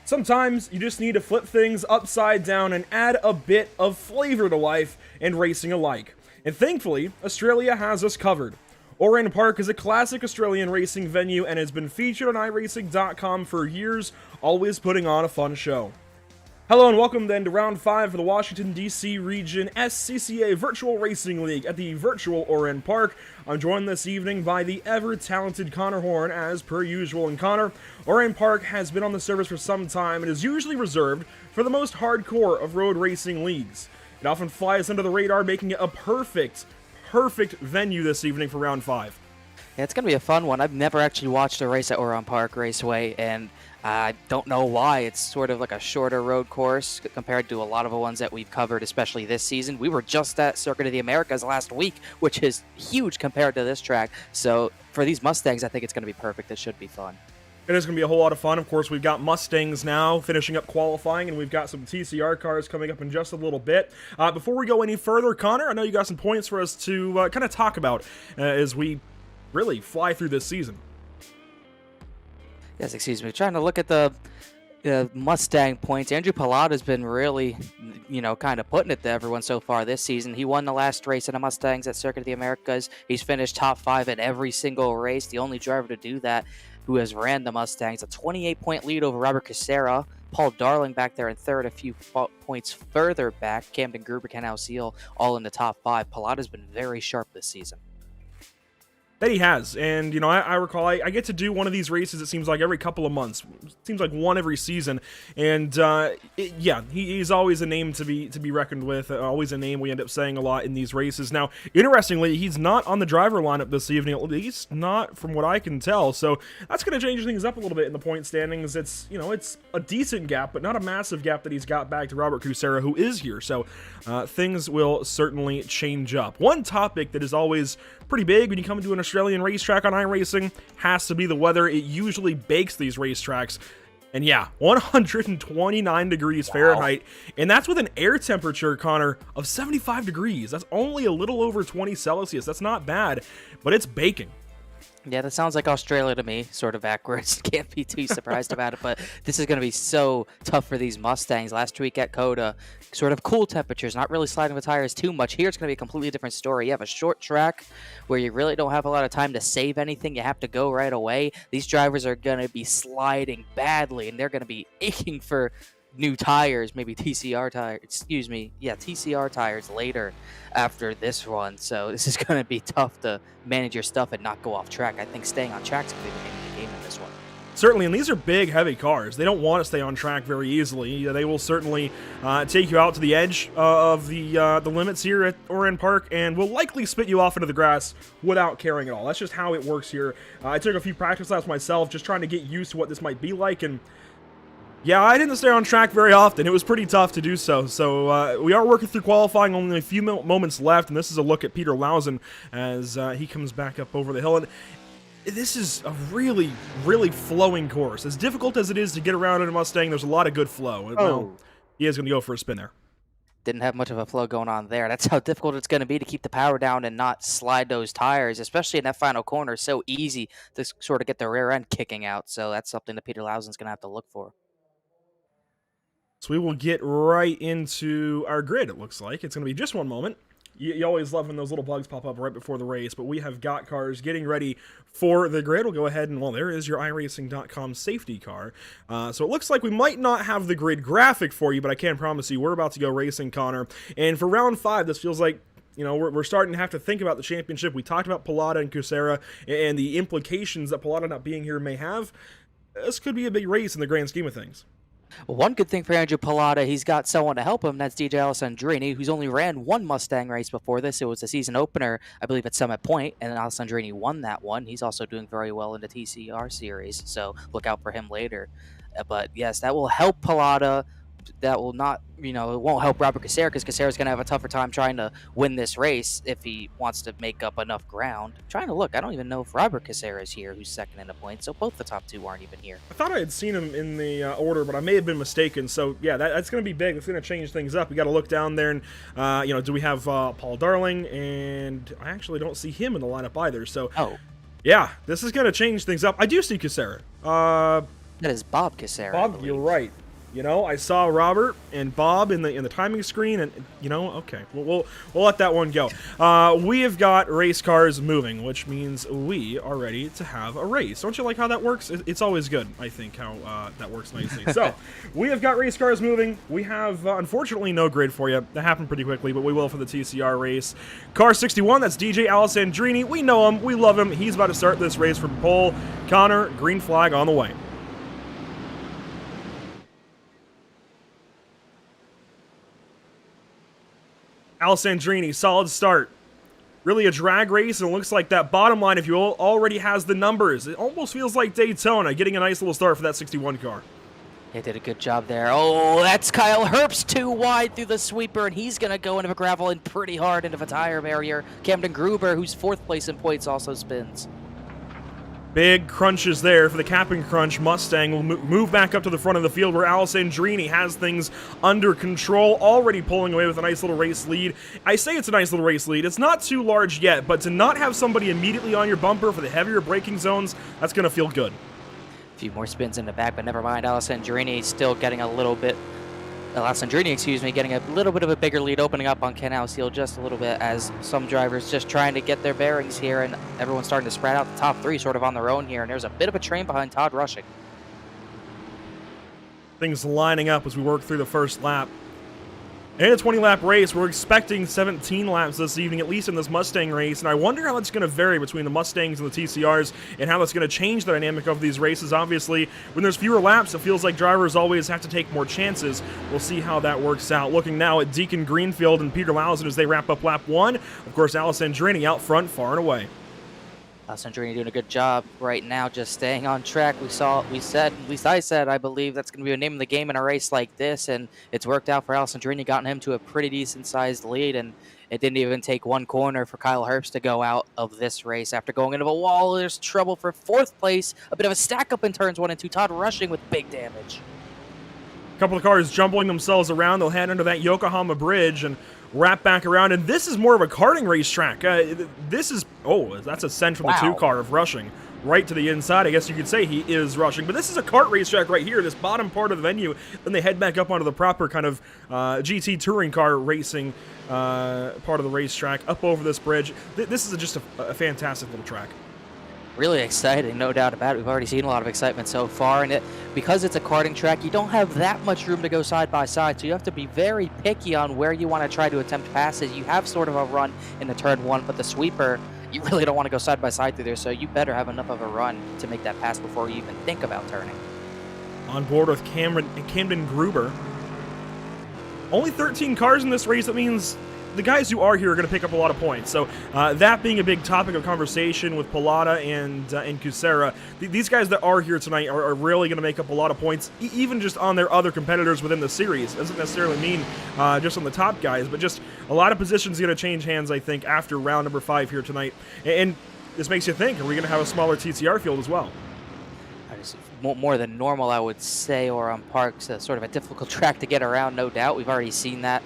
Sometimes you just need to flip things upside down and add a bit of flavor to life and racing alike. And thankfully, Australia has us covered. Oran Park is a classic Australian racing venue and has been featured on iRacing.com for years, always putting on a fun show. Hello and welcome then to round 5 for the Washington DC region SCCA Virtual Racing League at the virtual Oran Park. I'm joined this evening by the ever-talented Connor Horn as per usual. And Connor, Oran Park has been on the service for some time and is usually reserved for the most hardcore of road racing leagues. It often flies under the radar, making it a perfect venue this evening for round 5. Yeah, it's going to be a fun one. I've never actually watched a race at Oran Park Raceway, and I don't know why. It's sort of like a shorter road course compared to a lot of the ones that we've covered, especially this season. We were just at Circuit of the Americas last week, which is huge compared to this track. So for these Mustangs, I think it's going to be perfect. It should be fun. It is going to be a whole lot of fun. Of course, we've got Mustangs now finishing up qualifying, and we've got some TCR cars coming up in just a little bit. Before we go any further, Connor, I know you got some points for us to kind of talk about as we really fly through this season. Yes, excuse me. Trying to look at the Mustang points. Andrew Pallada's been really, kind of putting it to everyone so far this season. He won the last race in the Mustangs at Circuit of the Americas. He's finished top 5 at every single race. The only driver to do that who has ran the Mustangs. A 28-point lead over Robert Casera. Paul Darling back there in third, a few points further back. Camden Gruber, Ken Alseal, all in the top 5. Pallada's been very sharp this season. That he has, and I recall I get to do one of these races. It seems like every couple of months. It seems like one every season, and he's always a name to be reckoned with. Always a name we end up saying a lot in these races. Now, interestingly, he's not on the driver lineup this evening, at least not from what I can tell. So that's going to change things up a little bit in the point standings. It's it's a decent gap, but not a massive gap that he's got back to Robert Cusera, who is here. So things will certainly change up. One topic that is always pretty big when you come into an Australian racetrack on iRacing has to be the weather. It usually bakes these racetracks. And yeah, 129 degrees Fahrenheit. And that's with an air temperature, Connor, of 75 degrees. That's only a little over 20 Celsius. That's not bad, but it's baking. Yeah, that sounds like Australia to me, sort of backwards. Can't be too surprised about it, but this is going to be so tough for these Mustangs. Last week at COTA, sort of cool temperatures, not really sliding the tires too much. Here it's going to be a completely different story. You have a short track where you really don't have a lot of time to save anything. You have to go right away. These drivers are going to be sliding badly, and they're going to be aching for new tires, maybe TCR tires, TCR tires later after this run. So this is going to be tough to manage your stuff and not go off track. I think staying on track is going to be the name of the game in this one. Certainly, and these are big, heavy cars. They don't want to stay on track very easily. They will certainly take you out to the edge of the limits here at Oran Park, and will likely spit you off into the grass without caring at all. That's just how it works here. I took a few practice laps myself, just trying to get used to what this might be like, and yeah, I didn't stay on track very often. It was pretty tough to do so. So we are working through qualifying, only a few moments left, and this is a look at Peter Lausen as he comes back up over the hill. And this is a really, really flowing course. As difficult as it is to get around in a Mustang, there's a lot of good flow. Well, he is going to go for a spin there. Didn't have much of a flow going on there. That's how difficult it's going to be to keep the power down and not slide those tires, especially in that final corner. So easy to sort of get the rear end kicking out. So that's something that Peter Lausen's going to have to look for. So we will get right into our grid, it looks like. It's going to be just one moment. You always love when those little bugs pop up right before the race, but we have got cars getting ready for the grid. We'll go ahead and, well, there is your iRacing.com safety car. So it looks like we might not have the grid graphic for you, but I can promise you we're about to go racing, Connor. And for round 5, this feels like we're starting to have to think about the championship. We talked about Pallada and Cusera and the implications that Pallada not being here may have. This could be a big race in the grand scheme of things. Well, one good thing for Andrew Pallada, he's got someone to help him. That's DJ Alessandrini, who's only ran one Mustang race before this. It was the season opener, I believe, at Summit Point, and Alessandrini won that one. He's also doing very well in the TCR series, so look out for him later. But yes, that will help Pallada. That will not, it won't help Robert Casera, because Casera's going to have a tougher time trying to win this race if he wants to make up enough ground. I'm trying to look. I don't even know if Robert Casera is here, who's second in the points, so both the top two aren't even here. I thought I had seen him in the order, but I may have been mistaken. So, yeah, that's going to be big. It's going to change things up. We got to look down there, and, do we have Paul Darling? And I actually don't see him in the lineup either. So, yeah, this is going to change things up. I do see Casera. That is Bob Casera, I Bob, believe. you're right. You know, I saw Robert and Bob in the timing screen, and you know, okay, we'll let that one go. We have got race cars moving, which means we are ready to have a race. Don't you like how that works? It's always good, I think, how that works nicely. So, we have got race cars moving. We have, unfortunately, no grid for you. That happened pretty quickly, but we will for the TCR race. Car 61, that's DJ Alessandrini. We know him. We love him. He's about to start this race from pole. Connor, green flag on the way. Alessandrini, solid start. Really a drag race, and it looks like that bottom line, if you will, already has the numbers. It almost feels like Daytona, getting a nice little start for that 61 car. They did a good job there. Oh, that's Kyle Herbst too wide through the sweeper, and he's going to go into a gravel and pretty hard into a tire barrier. Camden Gruber, who's 4th place in points, also spins. Big crunches there for the Cap and Crunch Mustang. Will move back up to the front of the field where Alessandrini has things under control, already pulling away with a nice little race lead. I say it's a nice little race lead. It's not too large yet, but to not have somebody immediately on your bumper for the heavier braking zones, that's going to feel good. A few more spins in the back, but never mind. Alessandrini still getting a little bit... getting a little bit of a bigger lead, opening up on Ken Alseal just a little bit as some drivers just trying to get their bearings here, and everyone's starting to spread out the top 3 sort of on their own here, and there's a bit of a train behind Todd Rushing. Things lining up as we work through the first lap. In a 20-lap race, we're expecting 17 laps this evening, at least in this Mustang race, and I wonder how that's going to vary between the Mustangs and the TCRs, and how that's going to change the dynamic of these races. Obviously, when there's fewer laps, it feels like drivers always have to take more chances. We'll see how that works out. Looking now at Deacon Greenfield and Peter Lausen as they wrap up lap 1. Of course, Alessandrini out front, far and away. Alessandrini doing a good job right now, just staying on track. We said, at least I said, I believe that's going to be a name of the game in a race like this, and it's worked out for Alessandrini, gotten him to a pretty decent-sized lead, and it didn't even take one corner for Kyle Herbst to go out of this race. After going into a wall, there's trouble for 4th place, a bit of a stack-up in turns 1 and 2. Todd Rushing with big damage. A couple of cars jumbling themselves around. They'll head under that Yokohama bridge and wrap back around, and this is more of a karting racetrack. This is, that's a send from the 2 car of Rushing right to the inside. I guess you could say he is rushing, but this is a kart racetrack right here, this bottom part of the venue. Then they head back up onto the proper kind of GT touring car racing part of the racetrack up over this bridge. This is just a fantastic little track. Really exciting, no doubt about it. We've already seen a lot of excitement so far, and because it's a karting track, you don't have that much room to go side by side, so you have to be very picky on where you want to try to attempt passes. You have sort of a run in the turn 1, but the sweeper, you really don't want to go side by side through there, so you better have enough of a run to make that pass before you even think about turning. On board with Camden Gruber. Only 13 cars in this race. That means the guys who are here are going to pick up a lot of points. So that being a big topic of conversation with Pilata and Kucera, these guys that are here tonight are really going to make up a lot of points, even just on their other competitors within the series. Doesn't necessarily mean just on the top guys, but just a lot of positions going to change hands, I think, after round number 5 here tonight. And this makes you think, are we going to have a smaller TCR field as well? More than normal, I would say. Oran Park's sort of a difficult track to get around, no doubt. We've already seen that.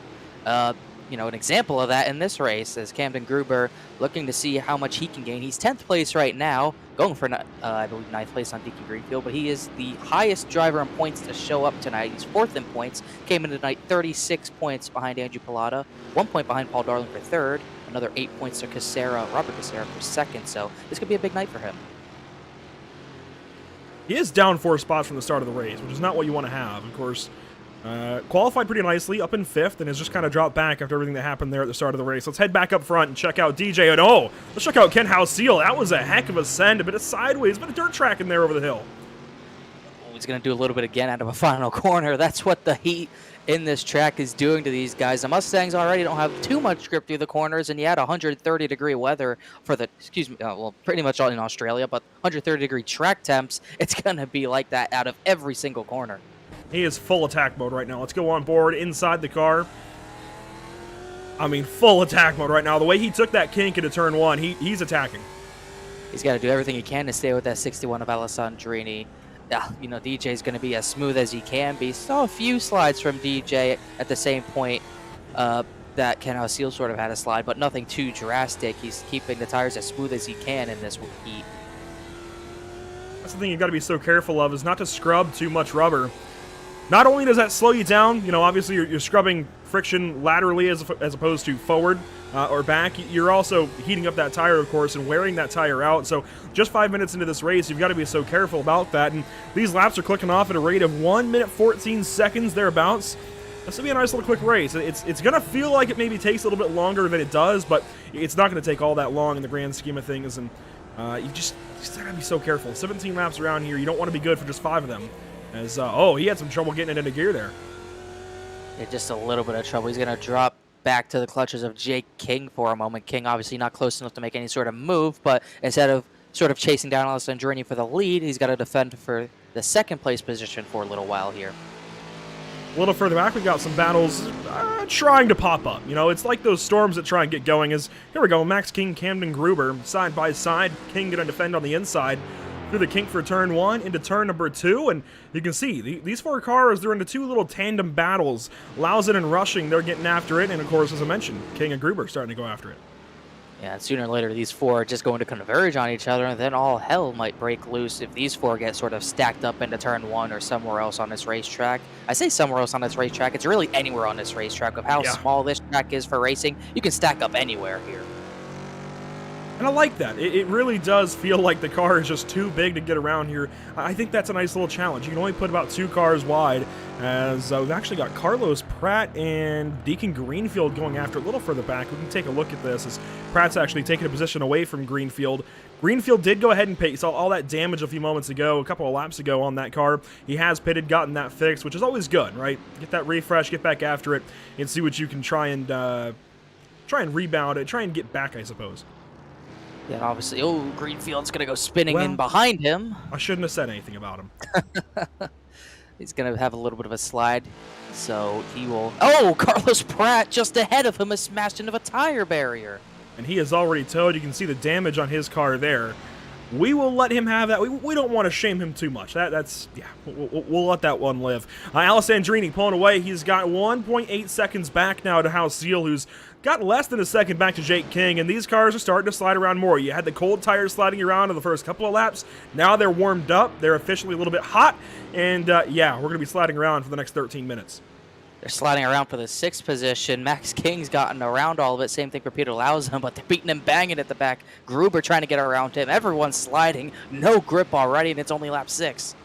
An example of that in this race is Camden Gruber looking to see how much he can gain. He's 10th place right now, going for, I believe, 9th place on Deacon Greenfield, but he is the highest driver in points to show up tonight. He's 4th in points, came into tonight 36 points behind Andrew Pilata, 1 point behind Paul Darling for 3rd, another 8 points to Robert Kucera for 2nd, so this could be a big night for him. He is down 4 spots from the start of the race, which is not what you want to have. Of course, qualified pretty nicely, up in 5th, and has just kind of dropped back after everything that happened there at the start of the race. Let's head back up front and check out DJ. And let's check out Ken Halseal. That was a heck of a send, a bit of sideways, a bit of dirt track in there over the hill. He's going to do a little bit again out of a final corner. That's what the heat in this track is doing to these guys. The Mustangs already don't have too much grip through the corners, and you had 130-degree weather for the, pretty much all in Australia, but 130-degree track temps, it's going to be like that out of every single corner. He is full attack mode right now. Let's go on board inside the car. I mean, full attack mode right now. The way he took that kink into turn 1, he's attacking. He's got to do everything he can to stay with that 61 of Alessandrini. DJ is going to be as smooth as he can be. Saw a few slides from DJ at the same point that Ken Halseal sort of had a slide, but nothing too drastic. He's keeping the tires as smooth as he can in this heat. that's the thing you got to be so careful of, is not to scrub too much rubber. Not only does that slow you down, you know, obviously you're scrubbing friction laterally as opposed to forward or back. You're also heating up that tire, of course, and wearing that tire out. So just 5 minutes into this race, you've got to be so careful about that. And these laps are clicking off at a rate of 1 minute 14 seconds thereabouts. This will be a nice little quick race. It's going to feel like it maybe takes a little bit longer than it does, but it's not going to take all that long in the grand scheme of things. And you just got to be so careful. 17 laps around here. You don't want to be good for just 5 of them. As, oh, he had some trouble getting it into gear there. Yeah, just a little bit of trouble. He's going to drop back to the clutches of Jake King for a moment. King obviously not close enough to make any sort of move, but instead of sort of chasing down Alessandrini for the lead, he's got to defend for the second place position for a little while here. A little further back, we've got some battles trying to pop up. You know, it's like those storms that try and get going. As here we go, Max King, Camden Gruber, side by side. King going to defend on the inside. Through the kink for turn 1 into turn number 2, and you can see these 4 cars, they're into 2 little tandem battles. Lauzon and Rushing, they're getting after it, and of course, as I mentioned, King and Gruber starting to go after it. Yeah, and sooner or later, these 4 are just going to converge on each other, and then all hell might break loose if these 4 get sort of stacked up into turn 1 or somewhere else on this racetrack. I say somewhere else on this racetrack, it's really anywhere on this racetrack. Of how small this track is for racing, you can stack up anywhere here. And I like that. It really does feel like the car is just too big to get around here. I think that's a nice little challenge. You can only put about 2 cars wide, as we've actually got Carlos Pratt and Deacon Greenfield going after it a little further back. We can take a look at this as Pratt's actually taking a position away from Greenfield. Greenfield did go ahead and pit. You saw all that damage a few moments ago, a couple of laps ago on that car. He has pitted, gotten that fixed, which is always good, right? Get that refresh, get back after it, and see what you can try and rebound it, try and get back, I suppose. Yeah, obviously, Greenfield's going to go spinning in behind him. I shouldn't have said anything about him. He's going to have a little bit of a slide, so he will... Oh, Carlos Pratt just ahead of him is smashed into a tire barrier. And he is already towed. You can see the damage on his car there. We will let him have that. We don't want to shame him too much. That's yeah, we'll let that one live. Alessandrini pulling away. He's got 1.8 seconds back now to House Seal, who's got less than a second back to Jake King, and these cars are starting to slide around more. You had the cold tires sliding around in the first couple of laps. Now they're warmed up. They're officially a little bit hot, and yeah, we're going to be sliding around for the next 13 minutes. They're sliding around for the 6th position. Max King's gotten around all of it. Same thing for Peter Lauzon, but they're beating him, banging at the back. Gruber trying to get around him. Everyone's sliding. No grip already, and it's only lap 6.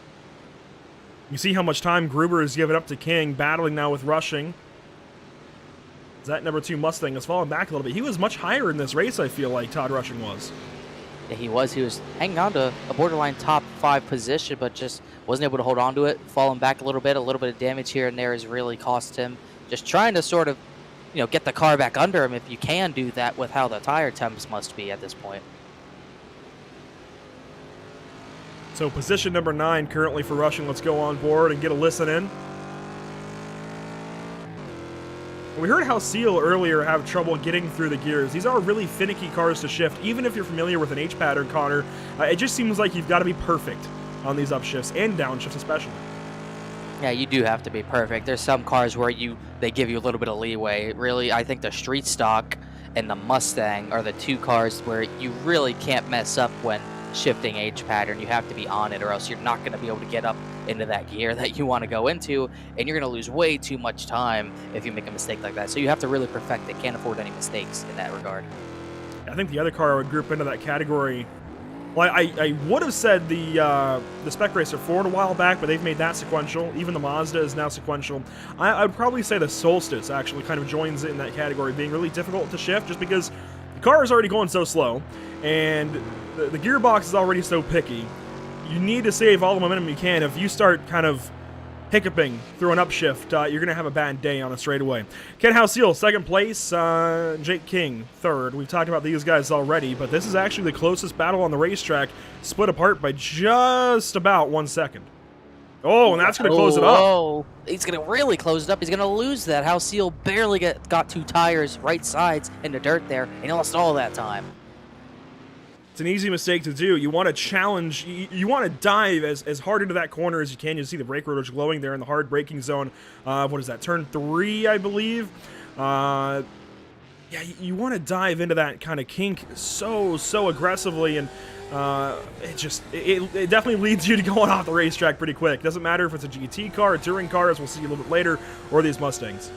You see how much time Gruber has given up to King, battling now with Rushing. That number 2 Mustang has fallen back a little bit. He was much higher in this race, I feel like, Todd Rushing was. Yeah, he was. He was hanging on to a borderline top 5 position, but just wasn't able to hold on to it. Falling back a little bit of damage here and there has really cost him. Just trying to sort of, you know, get the car back under him if you can do that with how the tire temps must be at this point. So position number 9 currently for Rushing. Let's go on board and get a listen in. We heard how Seal earlier have trouble getting through the gears. These are really finicky cars to shift. Even if you're familiar with an H pattern, Connor, it just seems like you've got to be perfect on these upshifts and downshifts especially. Yeah, you do have to be perfect. There's some cars where they give you a little bit of leeway. Really, I think the Street Stock and the Mustang are the 2 cars where you really can't mess up when shifting H pattern. You have to be on it, or else you're not going to be able to get up into that gear that you want to go into, and you're going to lose way too much time if you make a mistake like that. So you have to really perfect it. Can't afford any mistakes in that regard. I think the other car I would group into that category. Well, I would have said the Spec Racer Ford a while back, but they've made that sequential. Even the Mazda is now sequential. I would probably say the Solstice actually kind of joins in that category, being really difficult to shift just because the car is already going so slow, and the gearbox is already so picky. You need to save all the momentum you can. If you start kind of hiccuping through an upshift, you're going to have a bad day on a straightaway. Ken Houseel, 2nd place. Jake King, 3rd. We've talked about these guys already, but this is actually the closest battle on the racetrack, split apart by just about 1 second. Oh, and that's going to close it up. Oh, he's going to really close it up. He's going to lose that. Houseel barely got 2 tires, right sides, in the dirt there, and he lost all that time. It's an easy mistake to do. You want to challenge, you want to dive as hard into that corner as you can. You see the brake rotors glowing there in the hard braking zone. What is that, turn 3, I believe? yeah, you want to dive into that kind of kink so aggressively, and it definitely leads you to going off the racetrack pretty quick. Doesn't matter if it's a GT car, a touring car, as we'll see a little bit later, or these Mustangs.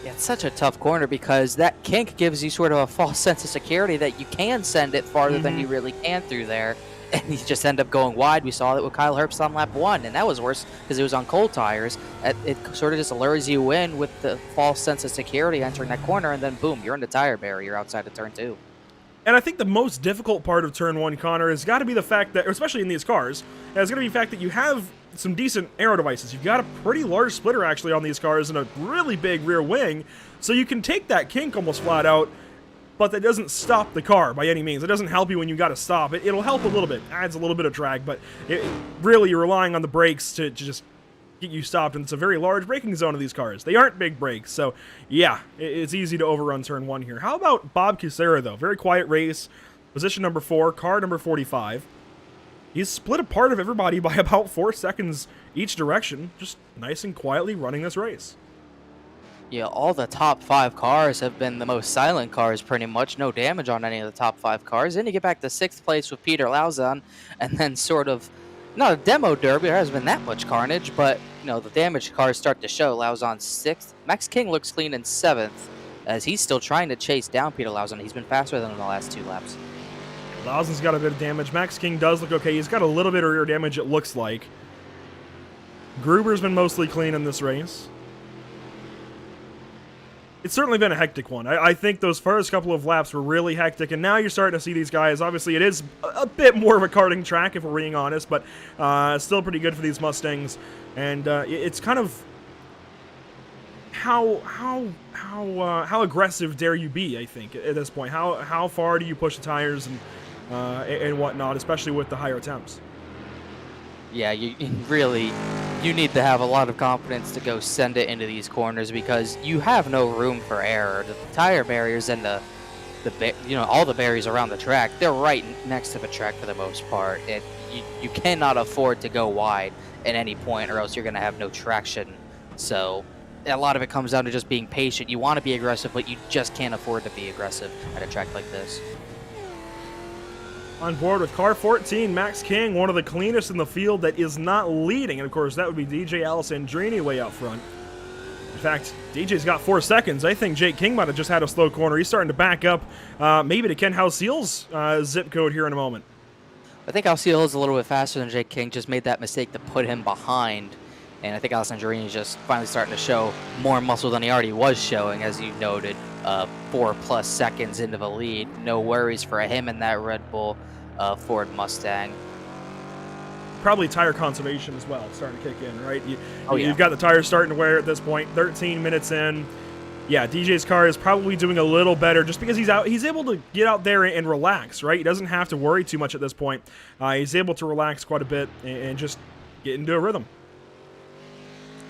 Yeah, it's such a tough corner because that kink gives you sort of a false sense of security that you can send it farther than you really can through there. And you just end up going wide. We saw that with Kyle Herbst on lap 1, and that was worse because it was on cold tires. It sort of just lures you in with the false sense of security entering that corner, and then boom, you're in the tire barrier outside of turn 2. And I think the most difficult part of turn 1, Connor, has got to be the fact that, especially in these cars, has got to be the fact that you have some decent aero devices. You've got a pretty large splitter actually on these cars and a really big rear wing, so you can take that kink almost flat out, but that doesn't stop the car by any means. It doesn't help you when you got to stop. It'll help a little bit, adds a little bit of drag, but really you're relying on the brakes to just get you stopped, and it's a very large braking zone of these cars. They aren't big brakes, so yeah, it's easy to overrun turn 1 here. How about Bob Kucera, though? Very quiet race, position number 4, car number 45. He's split apart of everybody by about 4 seconds each direction, just nice and quietly running this race. Yeah, all the top 5 cars have been the most silent cars pretty much. No damage on any of the top 5 cars. Then you get back to 6th place with Peter Lauzon, and then sort of, not a demo derby, there hasn't been that much carnage, but, you know, the damaged cars start to show. Lauzon 6th. Max King looks clean in 7th, as he's still trying to chase down Peter Lauzon. He's been faster than him in the last 2 laps. Lauzon's got a bit of damage. Max King does look okay. He's got a little bit of rear damage, it looks like. Gruber's been mostly clean in this race. It's certainly been a hectic one. I think those first couple of laps were really hectic, and now you're starting to see these guys. Obviously, it is a bit more of a karting track, if we're being honest, but still pretty good for these Mustangs. And it's kind of how aggressive dare you be? I think at this point, how far do you push the tires and whatnot, especially with the higher attempts. Yeah, you need to have a lot of confidence to go send it into these corners because you have no room for error. The tire barriers and all the barriers around the track, they're right next to the track for the most part. And you cannot afford to go wide at any point or else you're going to have no traction. So a lot of it comes down to just being patient. You want to be aggressive, but you just can't afford to be aggressive at a track like this. On board with car 14, Max King, one of the cleanest in the field that is not leading. And, of course, that would be DJ Alessandrini way out front. In fact, DJ's got 4 seconds. I think Jake King might have just had a slow corner. He's starting to back up maybe to Ken Hauseel's zip code here in a moment. I think Hauseil is a little bit faster than Jake King. Just made that mistake to put him behind. And I think Alessandrini is just finally starting to show more muscle than he already was showing, as you noted, 4+ seconds into the lead. No worries for him in that Red Bull Ford Mustang. Probably tire conservation as well, starting to kick in, right? Yeah. You've got the tires starting to wear at this point, 13 minutes in. Yeah, DJ's car is probably doing a little better just because he's able to get out there and relax, right? He doesn't have to worry too much at this point. He's able to relax quite a bit and just get into a rhythm.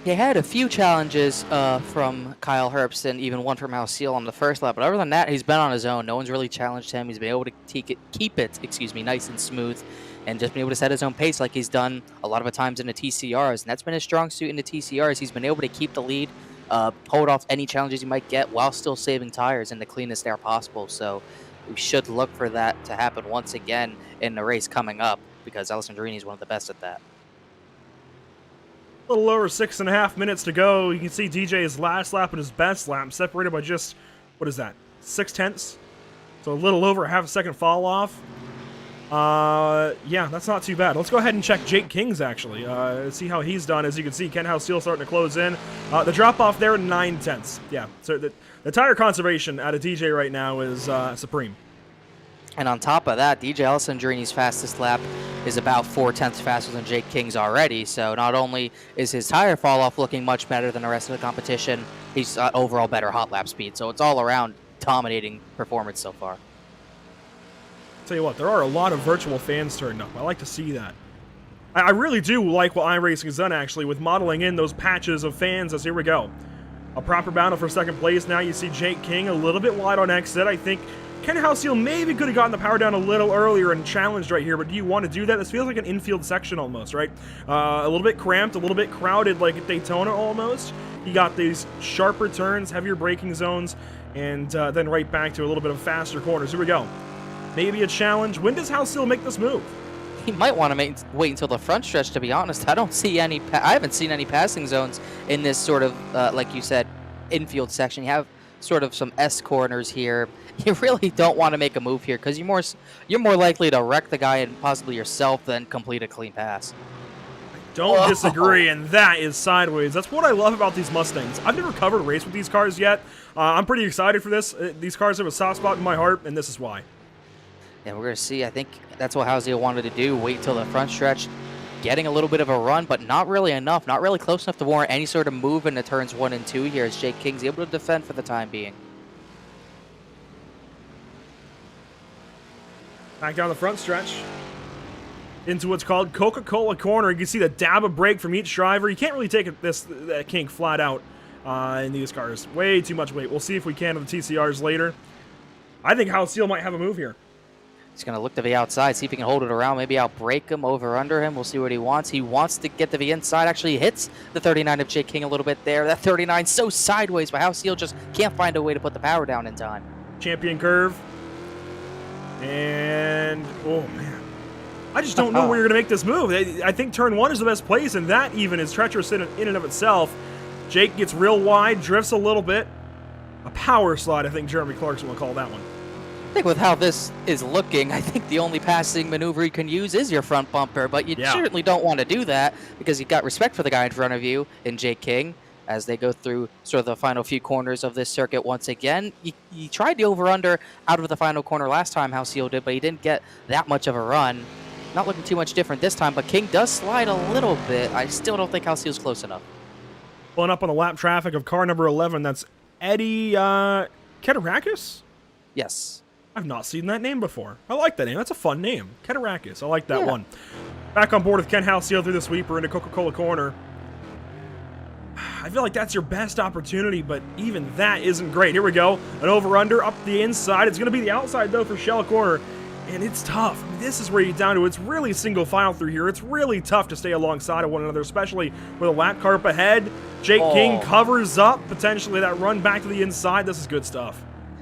He had a few challenges from Kyle Herbst and even one from Hauseil on the first lap, but other than that, he's been on his own. No one's really challenged him. He's been able to keep it nice and smooth, and just been able to set his own pace like he's done a lot of the times in the TCRs, and that's been his strong suit in the TCRs. He's been able to keep the lead, hold off any challenges he might get while still saving tires in the cleanest air possible. So we should look for that to happen once again in the race coming up because Alessandrini is one of the best at that. A little over 6.5 minutes to go. You can see DJ's last lap and his best lap separated by just, what is that, 0.6? So a little over a half a second fall off. Yeah, that's not too bad. Let's go ahead and check Jake King's actually. See how he's done. As you can see, Ken Hauseil starting to close in. The drop off there, 9/10. Yeah, so the tire conservation out of DJ right now is supreme. And on top of that, DJ Alessandrini's fastest lap is about 4/10 faster than Jake King's already. So not only is his tire fall off looking much better than the rest of the competition, he's got overall better hot lap speed. So it's all around dominating performance so far. Tell you what, there are a lot of virtual fans turned up. I like to see that. I really do like what iRacing has done actually with modeling in those patches of fans. As here we go, a proper battle for second place. Now you see Jake King a little bit wide on exit. I think Ken Hauseil maybe could have gotten the power down a little earlier and challenged right here, but do you want to do that? This feels like an infield section almost, right? A little bit cramped, a little bit crowded like at Daytona almost. You got these sharper turns, heavier braking zones, and then right back to a little bit of faster corners. Here we go. Maybe a challenge. When does Halcyon make this move? He might want to wait until the front stretch, to be honest. I don't see any. I haven't seen any passing zones in this sort of, like you said, infield section. You have sort of some S corners here. You really don't want to make a move here because you're more likely to wreck the guy and possibly yourself than complete a clean pass. Don't disagree, and that is sideways. That's what I love about these Mustangs. I've never covered a race with these cars yet. I'm pretty excited for this. These cars have a soft spot in my heart, and this is why. And we're going to see, I think that's what Halcyon wanted to do, wait till the front stretch, getting a little bit of a run, but not really enough, not really close enough to warrant any sort of move into turns 1 and 2 here as Jake King's able to defend for the time being. Back down the front stretch into what's called Coca-Cola Corner. You can see the dab of brake from each driver. You can't really take that kink flat out in these cars. Way too much weight. We'll see if we can with the TCRs later. I think Halcyon might have a move here. He's going to look to the outside, see if he can hold it around. Maybe outbrake him, over under him. We'll see what he wants. He wants to get to the inside. Actually hits the 39 of Jake King a little bit there. That 39 so sideways, but Halcyon just can't find a way to put the power down in time. Champion curve. And, oh man. I just don't know where you're going to make this move. I think turn 1 is the best place, and that even is treacherous in and of itself. Jake gets real wide, drifts a little bit. A power slide, I think Jeremy Clarkson will call that one. I think with how this is looking, I think the only passing maneuver you can use is your front bumper, but you certainly don't want to do that because you've got respect for the guy in front of you in Jake King as they go through sort of the final few corners of this circuit once again. He tried the over-under out of the final corner last time, Halcyon did, but he didn't get that much of a run. Not looking too much different this time, but King does slide a little bit. I still don't think Halcyon's close enough. Pulling up on the lap traffic of car number 11, that's Eddie Keterakis? Yes. I've not seen that name before. I like that name. That's a fun name. Keterakis. I like that one. Back on board with Ken Halcyon through the sweeper into Coca-Cola Corner. I feel like that's your best opportunity, but even that isn't great. Here we go. An over-under up the inside. It's going to be the outside, though, for Shell Corner. And it's tough. I mean, this is where you get down to. It's really single file through here. It's really tough to stay alongside of one another, especially with a lap car up ahead. Jake King covers up potentially that run back to the inside. This is good stuff.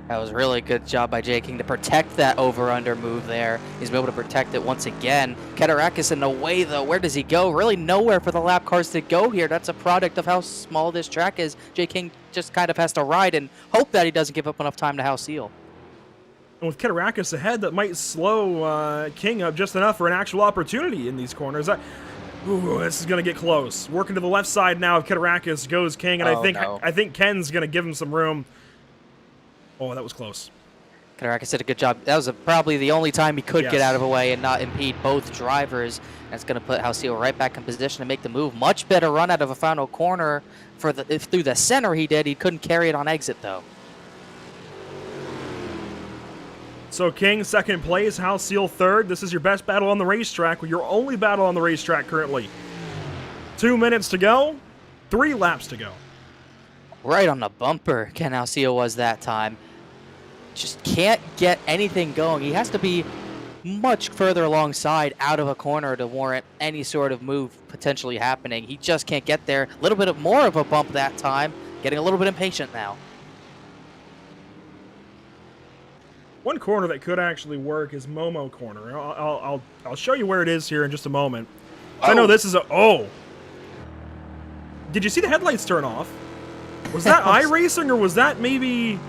That was really a good job by Jake King to protect that over-under move there. He's been able to protect it once again. Keterakis in the way, though. Where does he go? Really nowhere for the lap cars to go here. That's a product of how small this track is. Jake King just kind of has to ride and hope that he doesn't give up enough time to Halcyon. And with Keterakis ahead, that might slow King up just enough for an actual opportunity in these corners. Ooh, this is going to get close. Working to the left side now of Keterakis goes King, and I think Ken's going to give him some room. Oh, that was close. Keterakis did a good job. That was probably the only time he could get out of the way and not impede both drivers. That's going to put Halcyon right back in position to make the move. Much better run out of a final corner. If through the center he did, he couldn't carry it on exit, though. So King, second place. Halcyon, third. This is your best battle on the racetrack. Your only battle on the racetrack currently. 2 minutes to go. 3 laps to go. Right on the bumper, Ken Halcyon was that time. Just can't get anything going. He has to be much further alongside out of a corner to warrant any sort of move potentially happening. He just can't get there. A little bit more of a bump that time. Getting a little bit impatient now. One corner that could actually work is Momo Corner. I'll show you where it is here in just a moment. I know this is a... Did you see the headlights turn off? Was that iRacing, or was that maybe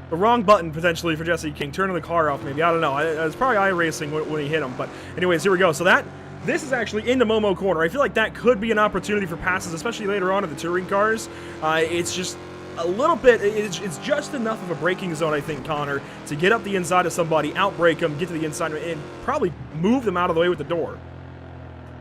the wrong button potentially for Jesse King? Turning the car off, maybe. I don't know. It was probably iRacing when he hit him. But anyways, here we go. So this is actually into Momo Corner. I feel like that could be an opportunity for passes, especially later on in the touring cars. It's just a little bit, it's just enough of a braking zone, I think, Connor, to get up the inside of somebody, outbrake them, get to the inside, and probably move them out of the way with the door.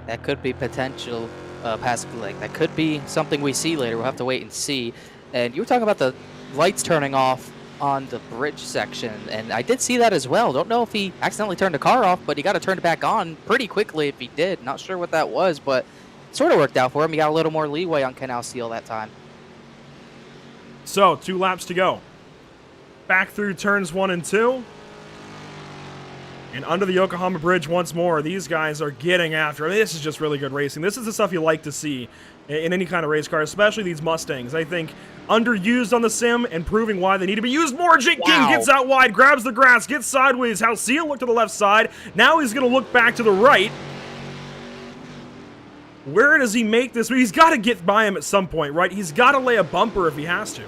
That could be potential passive leg. That could be something we see later. We'll have to wait and see. And you were talking about the lights turning off on the bridge section, and I did see that as well. Don't know if he accidentally turned the car off, but he got to turn it back on pretty quickly if he did. Not sure what that was, but it sort of worked out for him. He got a little more leeway on Ken Halcyon that time. So, 2 laps to go. Back through turns 1 and 2. And under the Yokohama Bridge once more, these guys are getting after it. This is just really good racing. This is the stuff you like to see in any kind of race car, especially these Mustangs. I think underused on the sim and proving why they need to be used more. Jake King gets out wide, grabs the grass, gets sideways. Halcyon look to the left side. Now he's going to look back to the right. Where does he make this? He's got to get by him at some point, right? He's got to lay a bumper if he has to.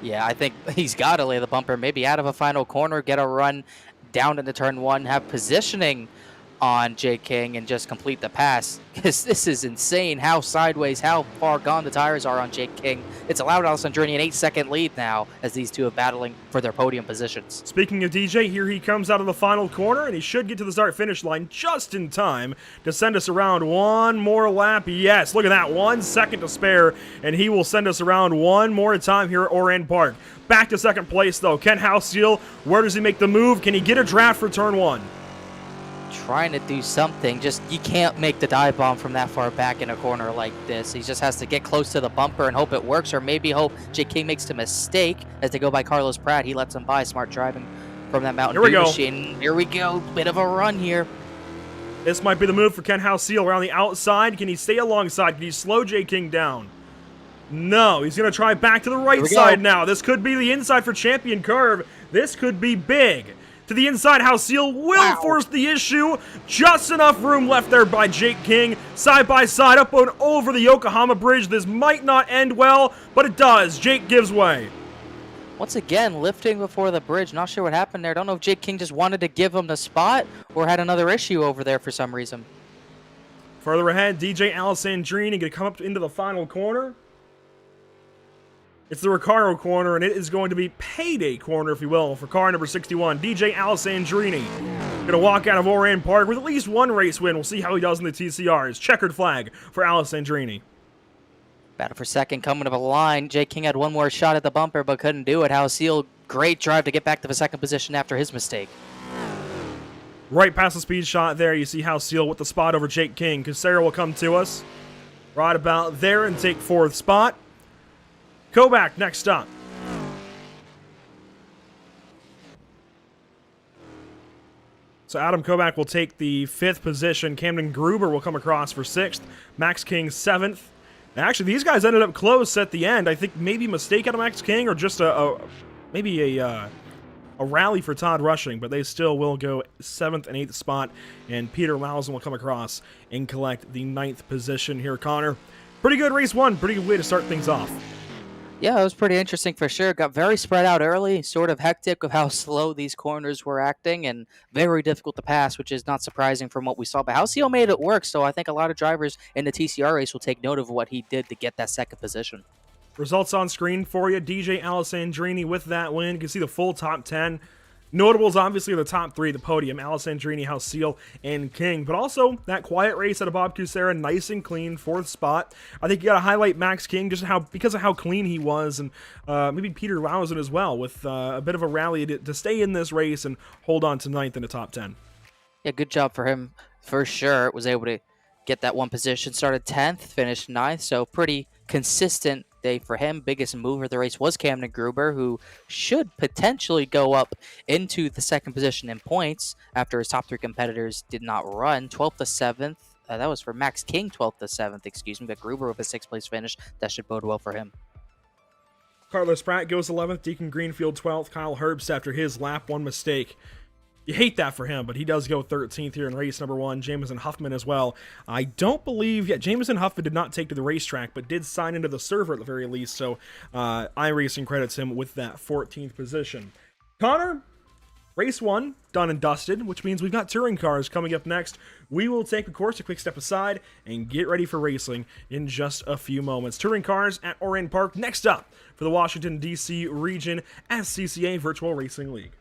Yeah, I think he's got to lay the bumper, maybe out of a final corner, get a run down into turn one, have positioning on Jake King, and just complete the pass. Because this is insane how sideways, how far gone the tires are on Jake King. It's allowed Alessandrini an 8-second lead now as these two are battling for their podium positions. Speaking of DJ, here he comes out of the final corner, and he should get to the start-finish line just in time to send us around one more lap. Yes, look at that, 1 second to spare, and he will send us around one more time here at Oran Park. Back to second place, though. Ken Halcyon, where does he make the move? Can he get a draft for turn one? Trying to do something, just you can't make the dive bomb from that far back in a corner like this. He just has to get close to the bumper and hope it works, or maybe hope Jake King makes a mistake as they go by Carlos Pratt. He lets him by. Smart driving from that Mountain Dew machine. Here we go, bit of a run here. This might be the move for Ken Halcyon around the outside. Can he stay alongside? Can he slow Jake King down? No, he's going to try back to the right side now. This could be the inside for Champion Curve. This could be big. To the inside, Halcyon will force the issue. Just enough room left there by Jake King. Side by side, up and over the Yokohama Bridge. This might not end well, but it does. Jake gives way. Once again, lifting before the bridge. Not sure what happened there. Don't know if Jake King just wanted to give him the spot or had another issue over there for some reason. Further ahead, DJ Alessandrini going to come up into the final corner. It's the Recaro corner, and it is going to be payday corner, if you will, for car number 61, DJ Alessandrini. Going to walk out of Oran Park with at least one race win. We'll see how he does in the TCRs. Checkered flag for Alessandrini. Battle for second coming to the line. Jake King had one more shot at the bumper, but couldn't do it. Halcyon, great drive to get back to the second position after his mistake. Right past the speed shot there, you see Halcyon with the spot over Jake King. Casera will come to us right about there and take fourth spot. Kovac next up. So Adam Kovac will take the 5th position. Camden Gruber will come across for 6th. Max King 7th. And actually, these guys ended up close at the end. I think maybe a mistake out of Max King or just maybe a rally for Todd Rushing, but they still will go 7th and 8th spot. And Peter Lawson will come across and collect the 9th position here, Connor. Pretty good race one. Pretty good way to start things off. Yeah, it was pretty interesting for sure. Got very spread out early, sort of hectic with how slow these corners were acting, and very difficult to pass, which is not surprising from what we saw. But Halcyon made it work, so I think a lot of drivers in the TCR race will take note of what he did to get that second position. Results on screen for you. DJ Alessandrini with that win. You can see the full top 10. Notables, obviously, the top 3 of the podium. Alessandrini, Halcyon, and King. But also, that quiet race out of Bob Kucera, nice and clean, 4th spot. I think you got to highlight Max King just because of how clean he was, and maybe Peter Lawson as well, with a bit of a rally to stay in this race and hold on to 9th in the top 10. Yeah, good job for him, for sure. Was able to get that one position. Started 10th, finished 9th, so pretty consistent day for him. Biggest mover of the race was Camden Gruber, who should potentially go up into the second position in points after his top 3 competitors did not run. 12th to 7th. That was for Max King, 12th to 7th, excuse me, but Gruber with a 6th place finish. That should bode well for him. Carlos Pratt goes 11th, Deacon Greenfield 12th, Kyle Herbst after his lap 1 mistake. You hate that for him, but he does go 13th here in race number 1. Jameson Huffman as well. I don't believe yet. Jameson Huffman did not take to the racetrack, but did sign into the server at the very least, so iRacing credits him with that 14th position. Connor, race 1, done and dusted, which means we've got touring cars coming up next. We will take, of course, a quick step aside and get ready for racing in just a few moments. Touring cars at Oran Park next up for the Washington, D.C. region SCCA Virtual Racing League.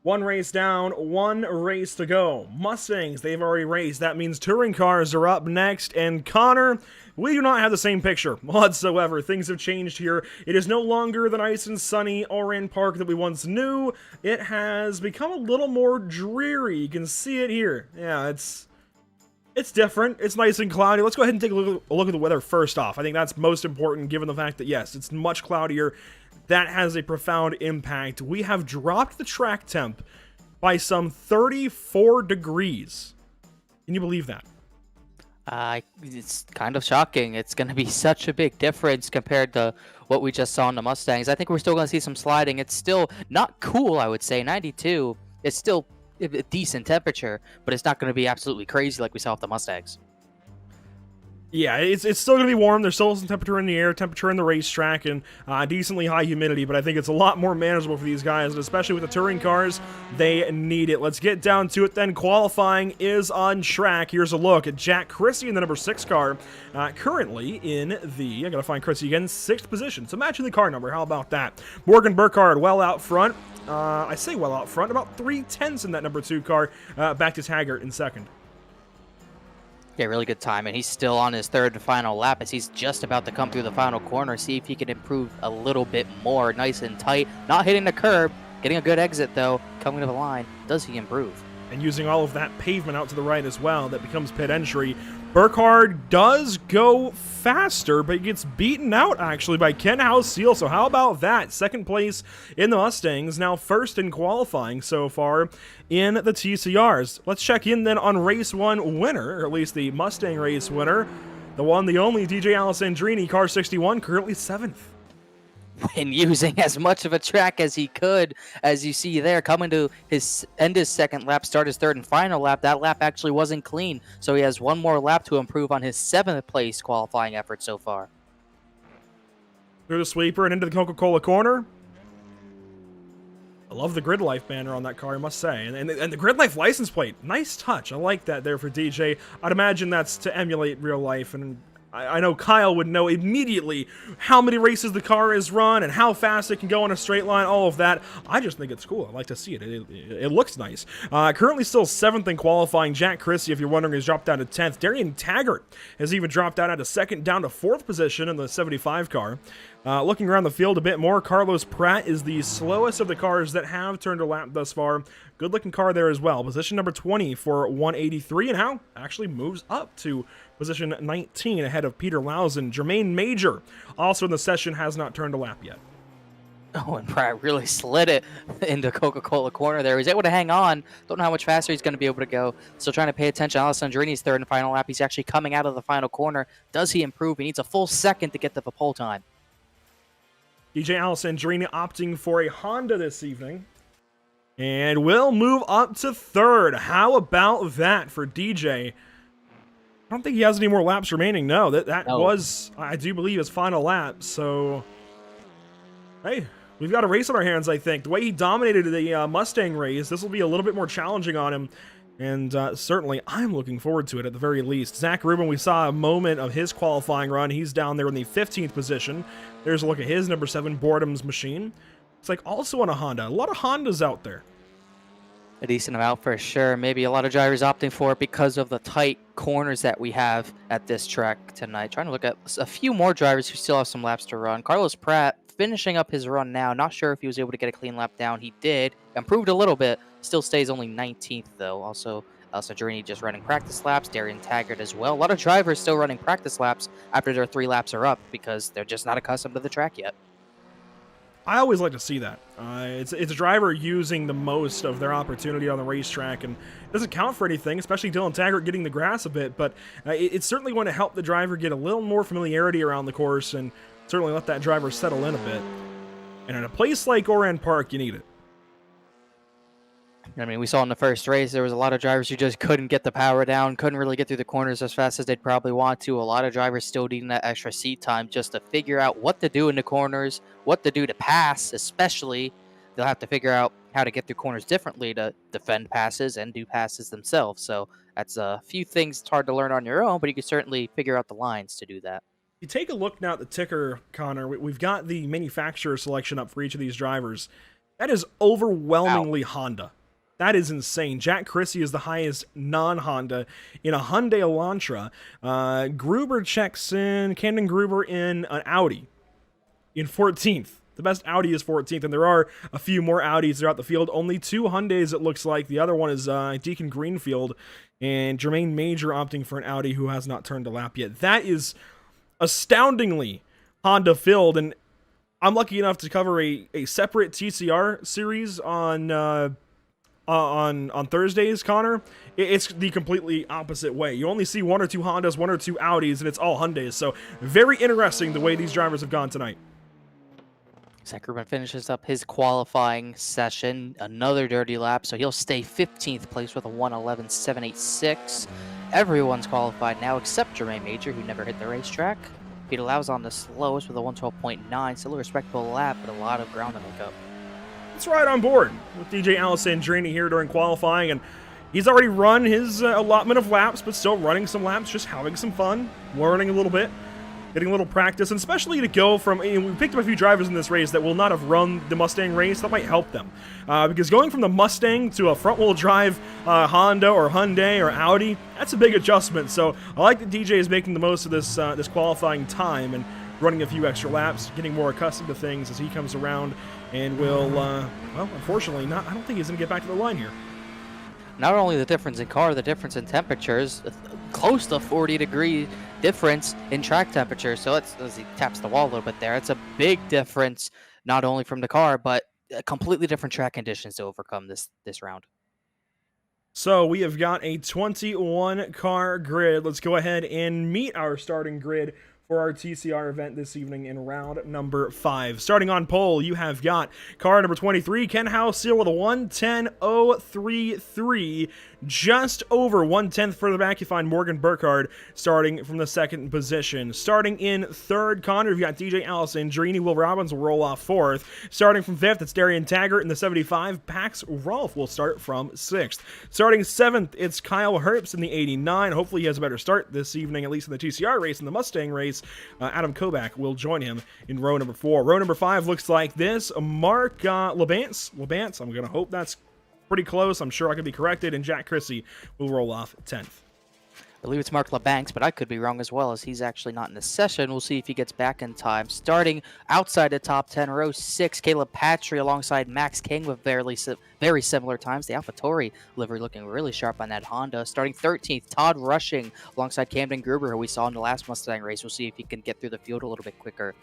One race down, one race to go. Mustangs, they've already raced. That means touring cars are up next. And Connor, we do not have the same picture whatsoever. Things have changed here. It is no longer the nice and sunny Oran Park that we once knew. It has become a little more dreary. You can see it here. Yeah, it's different. It's nice and cloudy. Let's go ahead and take a look at the weather first off. I think that's most important given the fact that, yes, it's much cloudier. That has a profound impact. We have dropped the track temp by some 34 degrees. Can you believe that? It's kind of shocking. It's going to be such a big difference compared to what we just saw in the Mustangs. I think we're still going to see some sliding. It's still not cool, I would say. 92 is still a decent temperature, but it's not going to be absolutely crazy like we saw with the Mustangs. Yeah, it's still going to be warm. There's still some temperature in the air, temperature in the racetrack, and decently high humidity, but I think it's a lot more manageable for these guys, and especially with the touring cars, they need it. Let's get down to it then. Qualifying is on track. Here's a look at Jack Christie in the number 6 car, currently in the, I gotta find Christie again, 6th position. So matching the car number, how about that? Morgan Burkhardt well out front. I say well out front, about 3/10 in that number 2 car, back to Taggart in 2nd. Yeah, really good time, and he's still on his 3rd and final lap as he's just about to come through the final corner. See if he can improve a little bit more. Nice and tight, not hitting the curb, getting a good exit though, coming to the line. Does he improve? And using all of that pavement out to the right as well, that becomes pit entry. Burkhardt does go faster, but he gets beaten out, actually, by Ken House-Seal. So how about that? 2nd place in the Mustangs, now 1st in qualifying so far in the TCRs. Let's check in then on race 1 winner, or at least the Mustang race winner. The one, the only, DJ Alessandrini, car 61, currently 7th. When using as much of a track as he could, as you see there, coming to his end his 2nd lap, start his 3rd and final lap. That lap actually wasn't clean, so he has one more lap to improve on his 7th place qualifying effort so far. Through the sweeper and into the Coca-Cola corner. I love the Grid Life banner on that car, I must say. And the Grid Life license plate, nice touch. I like that there for DJ. I'd imagine that's to emulate real life, and I know Kyle would know immediately how many races the car has run and how fast it can go in a straight line, all of that. I just think it's cool. I like to see it. It looks nice. Currently still 7th in qualifying. Jack Christie, if you're wondering, has dropped down to 10th. Darian Taggart has even dropped out of 2nd down to 4th position in the 75 car. Looking around the field a bit more, Carlos Pratt is the slowest of the cars that have turned a lap thus far. Good looking car there as well. Position number 20 for 183, and how actually moves up to position 19 ahead of Peter Lausen. Jermaine Major, also in the session, has not turned a lap yet. Oh, and Pratt really slid it into Coca-Cola corner there. He's able to hang on. Don't know how much faster he's going to be able to go. Still trying to pay attention. Alessandrini's 3rd and final lap. He's actually coming out of the final corner. Does he improve? He needs a full 2nd to get to the pole time. DJ Alessandrini opting for a Honda this evening. And will move up to 3rd. How about that for DJ? I don't think he has any more laps remaining. No, that was, I do believe, his final lap. So, hey, we've got a race on our hands, I think. The way he dominated the Mustang race, this will be a little bit more challenging on him. And certainly, I'm looking forward to it at the very least. Zach Rubin, we saw a moment of his qualifying run. He's down there in the 15th position. There's a look at his number 7 Boredom's machine. It's like also on a Honda. A lot of Hondas out there. A decent amount for sure. Maybe a lot of drivers opting for it because of the tight corners that we have at this track tonight. Trying to look at a few more drivers who still have some laps to run. Carlos Pratt finishing up his run now. Not sure if he was able to get a clean lap down. He did. Improved a little bit. Still stays only 19th though. Also, Alessandrini just running practice laps. Darian Taggart as well. A lot of drivers still running practice laps after their 3 laps are up because they're just not accustomed to the track yet. I always like to see that. It's a driver using the most of their opportunity on the racetrack, and it doesn't count for anything, especially Dylan Taggart getting the grass a bit, but it's certainly going to help the driver get a little more familiarity around the course and certainly let that driver settle in a bit. And in a place like Oran Park, you need it. I mean, we saw in the first race, there was a lot of drivers who just couldn't get the power down, couldn't really get through the corners as fast as they'd probably want to. A lot of drivers still needing that extra seat time just to figure out what to do in the corners, what to do to pass, especially. They'll have to figure out how to get through corners differently to defend passes and do passes themselves. So that's a few things it's hard to learn on your own, but you can certainly figure out the lines to do that. You take a look now at the ticker, Connor. We've got the manufacturer selection up for each of these drivers. That is overwhelmingly Honda. That is insane. Jack Chrissy is the highest non-Honda in a Hyundai Elantra. Gruber checks in, Camden Gruber in an Audi in 14th. The best Audi is 14th, and there are a few more Audis throughout the field. Only 2 Hyundais, it looks like. The other one is Deacon Greenfield, and Jermaine Major opting for an Audi who has not turned a lap yet. That is astoundingly Honda-filled, and I'm lucky enough to cover a separate TCR series on Thursdays, Connor. It's the completely opposite way. You only see 1 or 2 Hondas, 1 or 2 Audis, and it's all Hyundais. So very interesting the way these drivers have gone tonight. Zach Rubin finishes up his qualifying session, another dirty lap, so he'll stay 15th place with a 1:11.786. Everyone's qualified now except Jermaine Major, who never hit the racetrack. Peter Lau's on the slowest with a 1:12.9, still a respectable lap, but a lot of ground to make up. Let's ride on board with DJ Alessandrini here during qualifying, and he's already run his allotment of laps, but still running some laps, just having some fun, learning a little bit, getting a little practice, and especially to go from, we picked up a few drivers in this race that will not have run the Mustang race. That might help them, because going from the Mustang to a front-wheel drive Honda or Hyundai or Audi, that's a big adjustment. So I like that DJ is making the most of this this qualifying time and running a few extra laps, getting more accustomed to things as he comes around, and will, well, unfortunately, I don't think he's going to get back to the line here. Not only the difference in car, the difference in temperatures, close to 40-degree difference in track temperature. So it's, as he taps the wall a little bit there, it's a big difference, not only from the car, but completely different track conditions to overcome this round. So we have got a 21-car grid. Let's go ahead and meet our starting grid for our TCR event this evening in round number 5. Starting on pole, you have got car number 23, Ken House-Seal with a 1:10.033. Just over 1/10 further back, you find Morgan Burkhardt starting from the 2nd position. Starting in 3rd, Connor, you've got DJ Alessandrini. Will Robbins will roll off 4th. Starting from 5th, it's Darian Taggart in the 75. Pax Rolfe will start from 6th. Starting 7th, it's Kyle Herbst in the 89. Hopefully he has a better start this evening, at least in the TCR race. In the Mustang race, Adam Kovac will join him in row number 4. Row number 5 looks like this. Mark Labance, I'm going to hope that's pretty close. I'm sure I could be corrected. And Jack Chrissy will roll off 10th. I believe it's Mark LeBancs, but I could be wrong as well, as he's actually not in the session. We'll see if he gets back in time. Starting outside the top 10, row 6, Caleb Patry alongside Max King with very similar times. The AlphaTauri livery looking really sharp on that Honda. Starting 13th, Todd Rushing alongside Camden Gruber, who we saw in the last Mustang race. We'll see if he can get through the field a little bit quicker.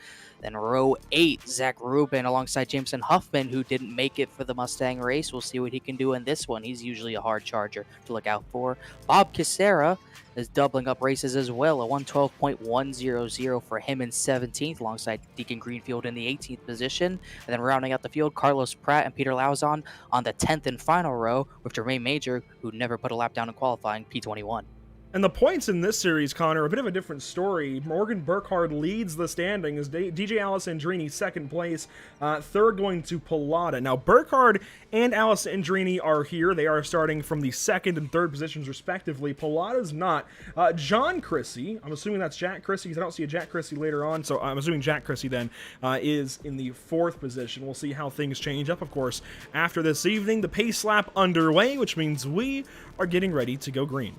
Then row 8, Zach Rubin alongside Jameson Huffman, who didn't make it for the Mustang race. We'll see what he can do in this one. He's usually a hard charger to look out for. Bob Kissera is doubling up races as well, a 1:12.100 for him in 17th, alongside Deacon Greenfield in the 18th position. And then rounding out the field, Carlos Pratt and Peter Lauzon on the 10th and final row, with Jermaine Major, who never put a lap down in qualifying, P21. And the points in this series, Connor, a bit of a different story. Morgan Burkhardt leads the standings. DJ Alessandrini, 2nd place. 3rd going to Pilata. Now, Burkhardt and Alessandrini are here. They are starting from the 2nd and 3rd positions, respectively. Pilata's not. John Chrissy, I'm assuming that's Jack Chrissy, because I don't see a Jack Chrissy later on, so I'm assuming Jack Chrissy then is in the 4th position. We'll see how things change up, of course, after this evening. The pace lap underway, which means we are getting ready to go green.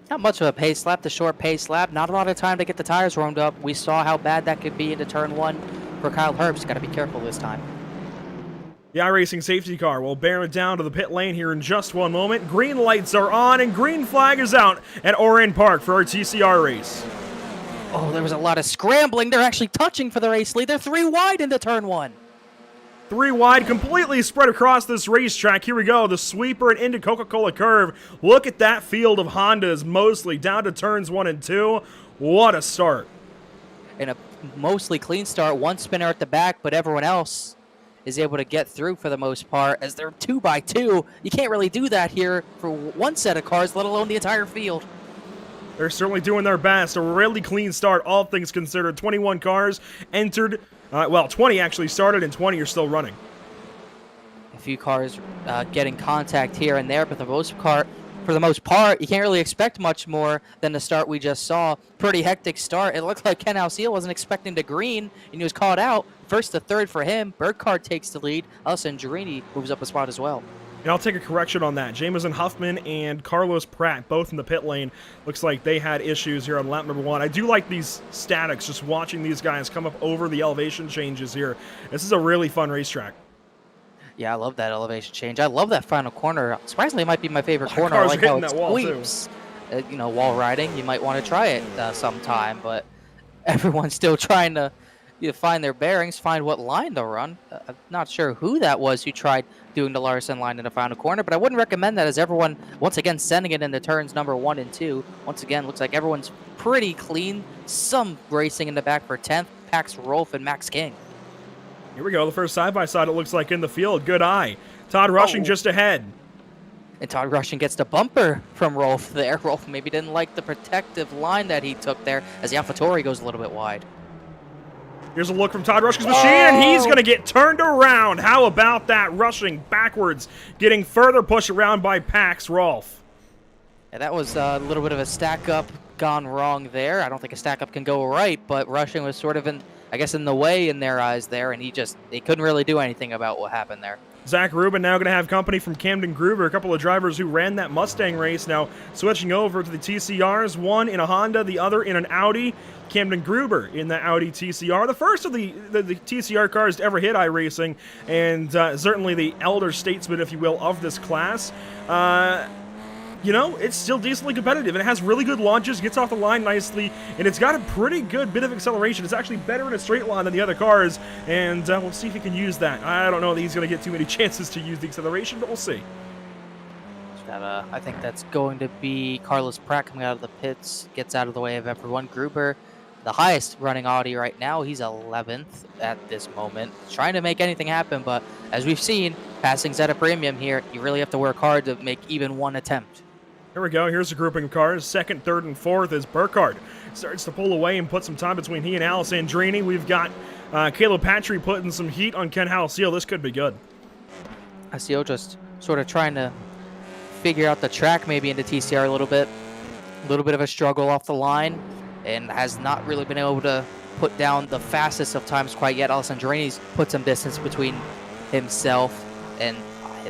Not much of a pace lap, the short pace lap. Not a lot of time to get the tires warmed up. We saw how bad that could be into turn 1 for Kyle Herbst. Got to be careful this time. The iRacing safety car will bear it down to the pit lane here in just one moment. Green lights are on and green flag is out at Oran Park for our TCR race. Oh, there was a lot of scrambling. They're actually touching for the race lead. They're 3 wide into turn 1. 3 wide, completely spread across this racetrack. Here we go, the sweeper and into Coca-Cola curve. Look at that field of Hondas, mostly down to turns 1 and 2. What a start. In a mostly clean start, one spinner at the back, but everyone else is able to get through for the most part, as they're 2 by 2. You can't really do that here for one set of cars, let alone the entire field. They're certainly doing their best. A really clean start, all things considered. 21 cars entered. Well, 20 actually started and 20 are still running. A few cars getting contact here and there, but for the most part, you can't really expect much more than the start we just saw. Pretty hectic start. It looked like Ken House-Seal wasn't expecting to green, and he was caught out. 1st to 3rd for him. Burkhardt takes the lead. Alessandrini moves up a spot as well. And I'll take a correction on that. Jameson Huffman and Carlos Pratt, both in the pit lane. Looks like they had issues here on lap number 1. I do like these statics, just watching these guys come up over the elevation changes here. This is a really fun racetrack. Yeah, I love that elevation change. I love that final corner. Surprisingly, it might be my favorite corner. I Cars like how hitting it that wall, sweeps. You know, wall riding, you might want to try it sometime, but everyone's still trying to find their bearings, find what line to run. I'm not sure who that was who tried doing the Larson line in the final corner, but I wouldn't recommend that, as everyone, once again, sending it into turns number 1 and 2. Once again, looks like everyone's pretty clean. Some racing in the back for 10th. Pax Rolf and Max King. Here we go, the first side-by-side it looks like in the field. Good eye. Todd Rushing just ahead. And Todd Rushing gets the bumper from Rolf there. Rolf maybe didn't like the protective line that he took there, as the AlphaTauri goes a little bit wide. Here's a look from Todd Rushing's machine, and he's going to get turned around. How about that? Rushing backwards, getting further pushed around by Pax Rolf. Yeah, that was a little bit of a stack-up gone wrong there. I don't think a stack-up can go right, but Rushing was sort of in the way in their eyes there, and they couldn't really do anything about what happened there. Zach Rubin now going to have company from Camden Gruber, a couple of drivers who ran that Mustang race, now switching over to the TCRs, one in a Honda, the other in an Audi. Camden Gruber in the Audi TCR, the first of the TCR cars to ever hit iRacing, and certainly the elder statesman, if you will, of this class. You know, it's still decently competitive, and it has really good launches, gets off the line nicely, and it's got a pretty good bit of acceleration. It's actually better in a straight line than the other cars, and we'll see if he can use that. I don't know that he's going to get too many chances to use the acceleration, but we'll see. I think that's going to be Carlos Pratt coming out of the pits, gets out of the way of everyone. Gruber, the highest running Audi right now, he's 11th at this moment, trying to make anything happen, but as we've seen, passing's at a premium here. You really have to work hard to make even one attempt. Here we go. Here's a grouping of cars. Second, third, and fourth is Burkhardt. Starts to pull away and put some time between he and Alessandrini. We've got Caleb Patry putting some heat on Ken Halcyon. This could be good. Halcyon just sort of trying to figure out the track maybe into TCR a little bit. A little bit of a struggle off the line, and has not really been able to put down the fastest of times quite yet. Alessandrini's put some distance between himself and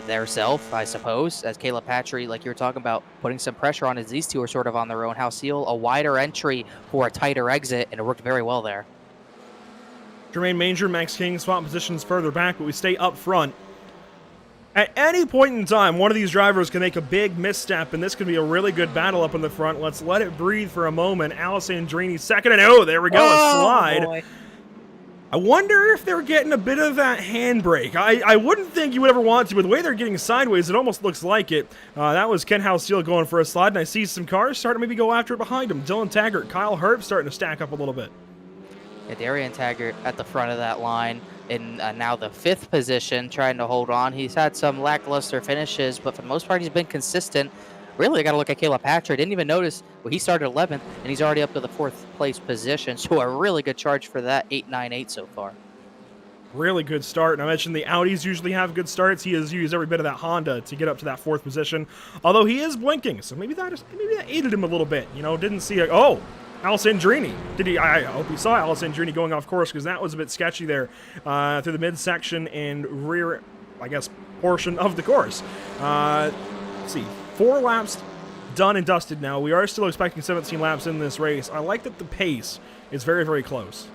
their self, I suppose, as Caleb Patry, like you were talking about, putting some pressure on as these two are sort of on their own. Halcyon, a wider entry for a tighter exit, and it worked very well there. Jermaine Manger, Max King swap positions further back, but we stay up front. At any point in time, one of these drivers can make a big misstep, and this could be a really good battle up in the front. Let's let it breathe for a moment. Alessandrini second, and oh, there we go, a slide. Boy. I wonder if they're getting a bit of that handbrake. I wouldn't think you would ever want to, but the way they're getting sideways, it almost looks like it. That was Ken Halcyon going for a slide, and I see some cars starting to maybe go after it behind him. Dylan Taggart, Kyle Herbst starting to stack up a little bit. Yeah, Darian Taggart at the front of that line in now the 5th position, trying to hold on. He's had some lackluster finishes, but for the most part, he's been consistent. Really, I got to look at Caleb Patry. Didn't even notice he started 11th, and he's already up to the 4th place position. So a really good charge for that 8.98 so far. Really good start. And I mentioned the Audis usually have good starts. He has used every bit of that Honda to get up to that 4th position. Although he is blinking, so maybe that aided him a little bit. You know, didn't see it. Oh, Alessandrini. I hope he saw Alessandrini going off course, because that was a bit sketchy there through the midsection and rear, I guess, portion of the course. Let's see. 4 laps done and dusted now. We are still expecting 17 laps in this race. I like that the pace is very, very close.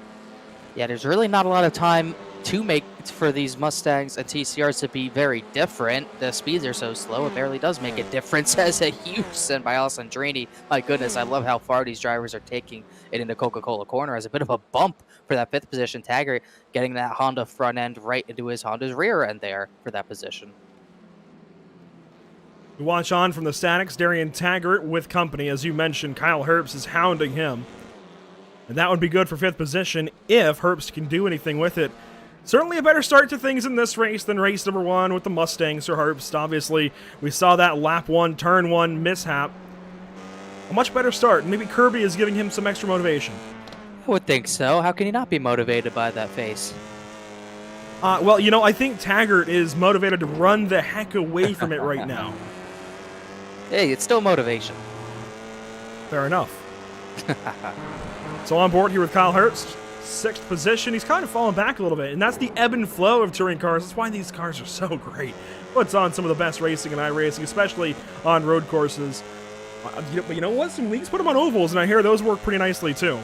Yeah, there's really not a lot of time to make for these Mustangs and TCRs to be very different. The speeds are so slow, it barely does make a difference. As a huge send by Alessandrini. My goodness, I love how far these drivers are taking it into Coca-Cola corner as a bit of a bump for that 5th position. Taggart getting that Honda front end right into his Honda's rear end there for that position. We watch on from the statics. Darian Taggart with company. As you mentioned, Kyle Herbst is hounding him. And that would be good for 5th position if Herbst can do anything with it. Certainly a better start to things in this race than race number 1 with the Mustangs or Herbst. Obviously, we saw that lap 1, turn 1 mishap. A much better start. Maybe Kirby is giving him some extra motivation. I would think so. How can he not be motivated by that face? Well, you know, I think Taggart is motivated to run the heck away from it right now. Hey, it's still motivation. Fair enough. So on board here with Kyle Herbst. 6th position. He's kind of fallen back a little bit, and that's the ebb and flow of touring cars. That's why these cars are so great. Puts on some of the best racing in iRacing, especially on road courses. But you know what? Some leagues put them on ovals, and I hear those work pretty nicely too.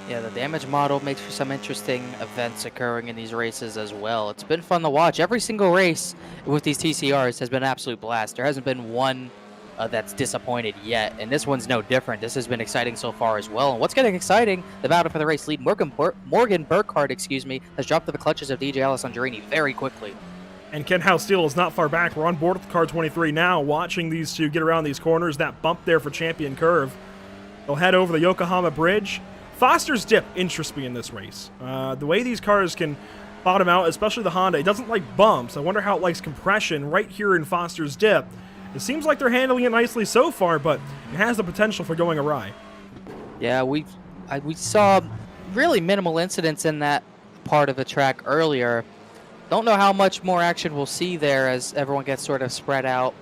Yeah, the damage model makes for some interesting events occurring in these races as well. It's been fun to watch. Every single race with these TCRs has been an absolute blast. There hasn't been one that's disappointed yet, and this one's no different. This has been exciting so far as well. And what's getting exciting, the battle for the race lead, Morgan Burkhardt, has dropped to the clutches of DJ Alessandrini very quickly. And Ken House Steel is not far back. We're on board with the car 23 now, watching these two get around these corners. That bump there for Champion Curve. They'll head over the Yokohama Bridge. Foster's Dip interests me in this race. The way these cars can bottom out, especially the Honda, it doesn't like bumps. I wonder how it likes compression right here in Foster's Dip. It seems like they're handling it nicely so far, but it has the potential for going awry. Yeah, we saw really minimal incidents in that part of the track earlier. Don't know how much more action we'll see there as everyone gets sort of spread out.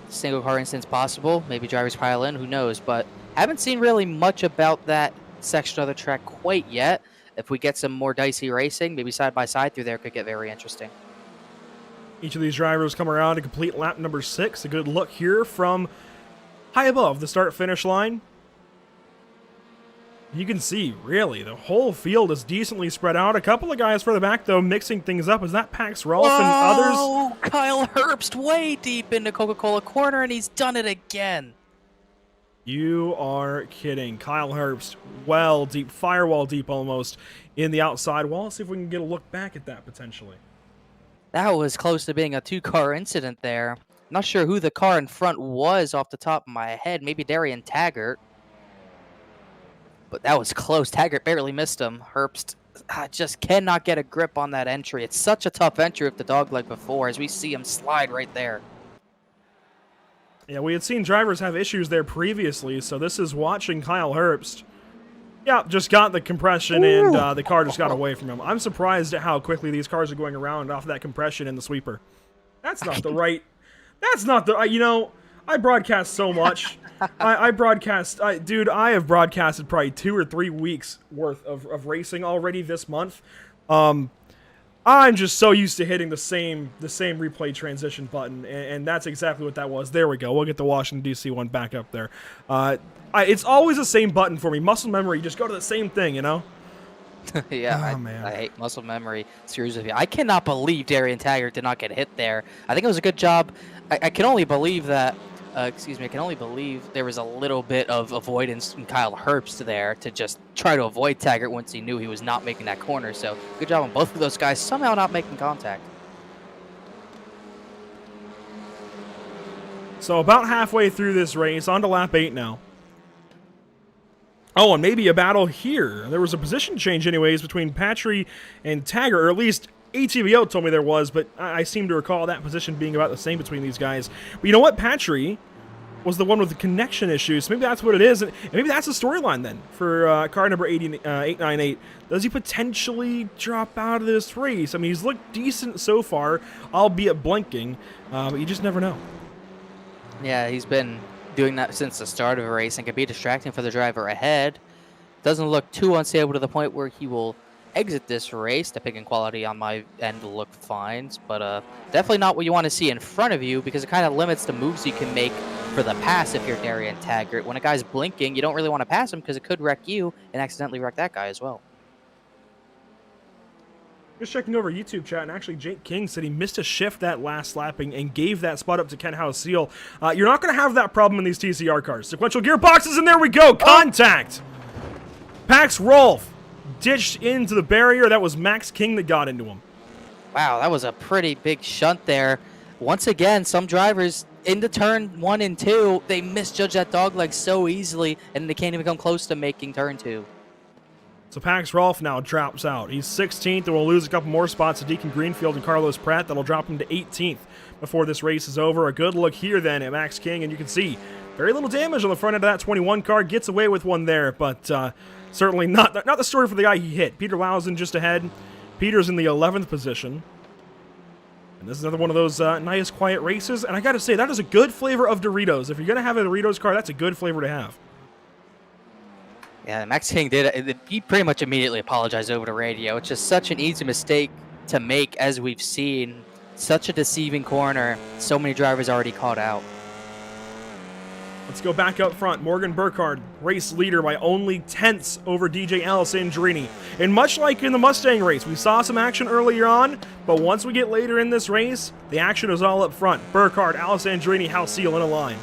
Single car incidents possible, maybe drivers pile in, who knows, but haven't seen really much about that section of the track quite yet. If we get some more dicey racing, maybe side by side through there, could get very interesting. Each of these drivers come around to complete lap number 6. A good look here from high above the start-finish line. You can see, really, the whole field is decently spread out. A couple of guys further back, though, mixing things up. Is that Pax Rolf and others? Oh, Kyle Herbst way deep into Coca-Cola corner, and he's done it again. You are kidding. Kyle Herbst, well deep, firewall deep almost, in the outside wall. Let's see if we can get a look back at that, potentially. That was close to being a two-car incident there. Not sure who the car in front was off the top of my head. Maybe Darian Taggart. But that was close. Taggart barely missed him. Herbst just cannot get a grip on that entry. It's such a tough entry with the dogleg before, as we see him slide right there. Yeah, we had seen drivers have issues there previously, so this is watching Kyle Herbst. Yeah, just got the compression, and the car just got away from him. I'm surprised at how quickly these cars are going around off of that compression in the sweeper. That's not the right... That's not the... You know, I broadcast so much. Dude, I have broadcasted probably 2 or 3 weeks worth of racing already this month. I'm just so used to hitting the same replay transition button, and that's exactly what that was. There we go. We'll get the Washington, D.C. one back up there. It's always the same button for me. Muscle memory, just go to the same thing, you know? Yeah, man. I hate muscle memory. Seriously, I cannot believe Darian Taggart did not get hit there. I think it was a good job. I can only believe that... I can only believe there was a little bit of avoidance in Kyle Herbst there to just try to avoid Taggart once he knew he was not making that corner. So good job on both of those guys somehow not making contact. So about halfway through this race, on to lap 8 now. Oh, and maybe a battle here. There was a position change anyways between Patry and Taggart, or at least ATVO told me there was, but I seem to recall that position being about the same between these guys. But you know what? Patry was the one with the connection issues. Maybe that's what it is. And maybe that's the storyline then for car number 898. Does he potentially drop out of this race? I mean, he's looked decent so far, albeit blinking, but you just never know. Yeah, he's been doing that since the start of a race and can be distracting for the driver ahead. Doesn't look too unstable to the point where he will exit this race. The picking quality on my end look fine, but definitely not what you want to see in front of you, because it kind of limits the moves you can make for the pass if you're Darian Taggart. When a guy's blinking, you don't really want to pass him because it could wreck you and accidentally wreck that guy as well. Just checking over YouTube chat, and actually Jake King said he missed a shift that last lapping and gave that spot up to Ken House Seal. You're not going to have that problem in these TCR cars. Sequential gearboxes, and there we go. Contact. Pax Rolf ditched into the barrier. That was Max King that got into him. Wow, that was a pretty big shunt there. Once again, some drivers into turn 1 and 2, they misjudge that dogleg so easily, and they can't even come close to making turn 2. So Pax Rolf now drops out. He's 16th, and will lose a couple more spots to Deacon Greenfield and Carlos Pratt. That'll drop him to 18th before this race is over. A good look here then at Max King, and you can see very little damage on the front end of that 21 car. Gets away with one there, but certainly not the story for the guy he hit. Peter Lausen just ahead. Peter's in the 11th position. And this is another one of those nice, quiet races. And I got to say, that is a good flavor of Doritos. If you're going to have a Doritos car, that's a good flavor to have. Yeah, Max King did it. He pretty much immediately apologized over the radio. It's just such an easy mistake to make, as we've seen. Such a deceiving corner. So many drivers already caught out. Let's go back up front. Morgan Burkhardt, race leader by only tenths over DJ Alessandrini. And much like in the Mustang race, we saw some action earlier on, but once we get later in this race, the action is all up front. Burkhardt, Alessandrini, Halseal in a line.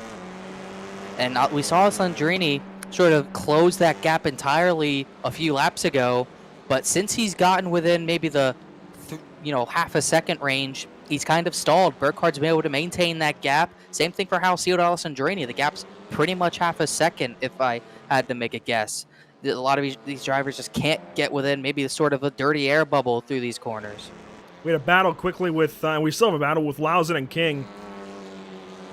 And we saw Alessandrini sort of close that gap entirely a few laps ago, but since he's gotten within maybe the half a second range, he's kind of stalled. Burkhardt's been able to maintain that gap. Same thing for Halseal to Alessandrini. The gap's pretty much half a second, if I had to make a guess. A lot of these drivers just can't get within maybe sort of a dirty air bubble through these corners. We had a battle quickly with, we still have a battle with Lausen and King.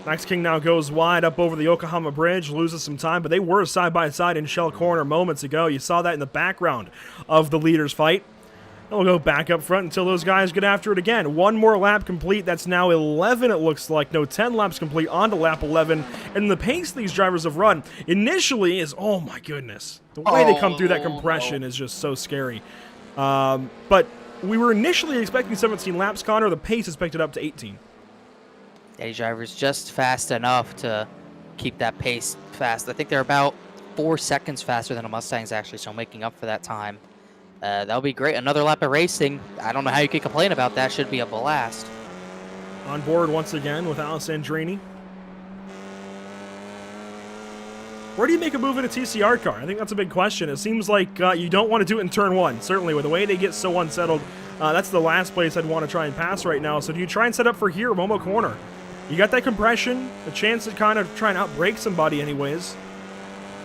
Max King now goes wide up over the Yokohama Bridge, loses some time, but they were side by side in Shell Corner moments ago. You saw that in the background of the leaders' fight. And we'll go back up front until those guys get after it again. One more lap complete. That's now 11, it looks like. No, 10 laps complete on to lap 11. And the pace these drivers have run initially is, oh my goodness. The way they come through that compression is just so scary. But we were initially expecting 17 laps, Connor. The pace has picked it up to 18. These drivers just fast enough to keep that pace fast. I think they're about 4 seconds faster than the Mustangs, actually, so making up for that time. That'll be great. Another lap of racing. I don't know how you could complain about that. Should be a blast. On board once again with Alessandrini. Where do you make a move in a TCR car? I think that's a big question. It seems like you don't want to do it in turn one. Certainly, with the way they get so unsettled, that's the last place I'd want to try and pass right now. So do you try and set up for here, Momo Corner? You got that compression, a chance to kind of try and outbrake somebody anyways.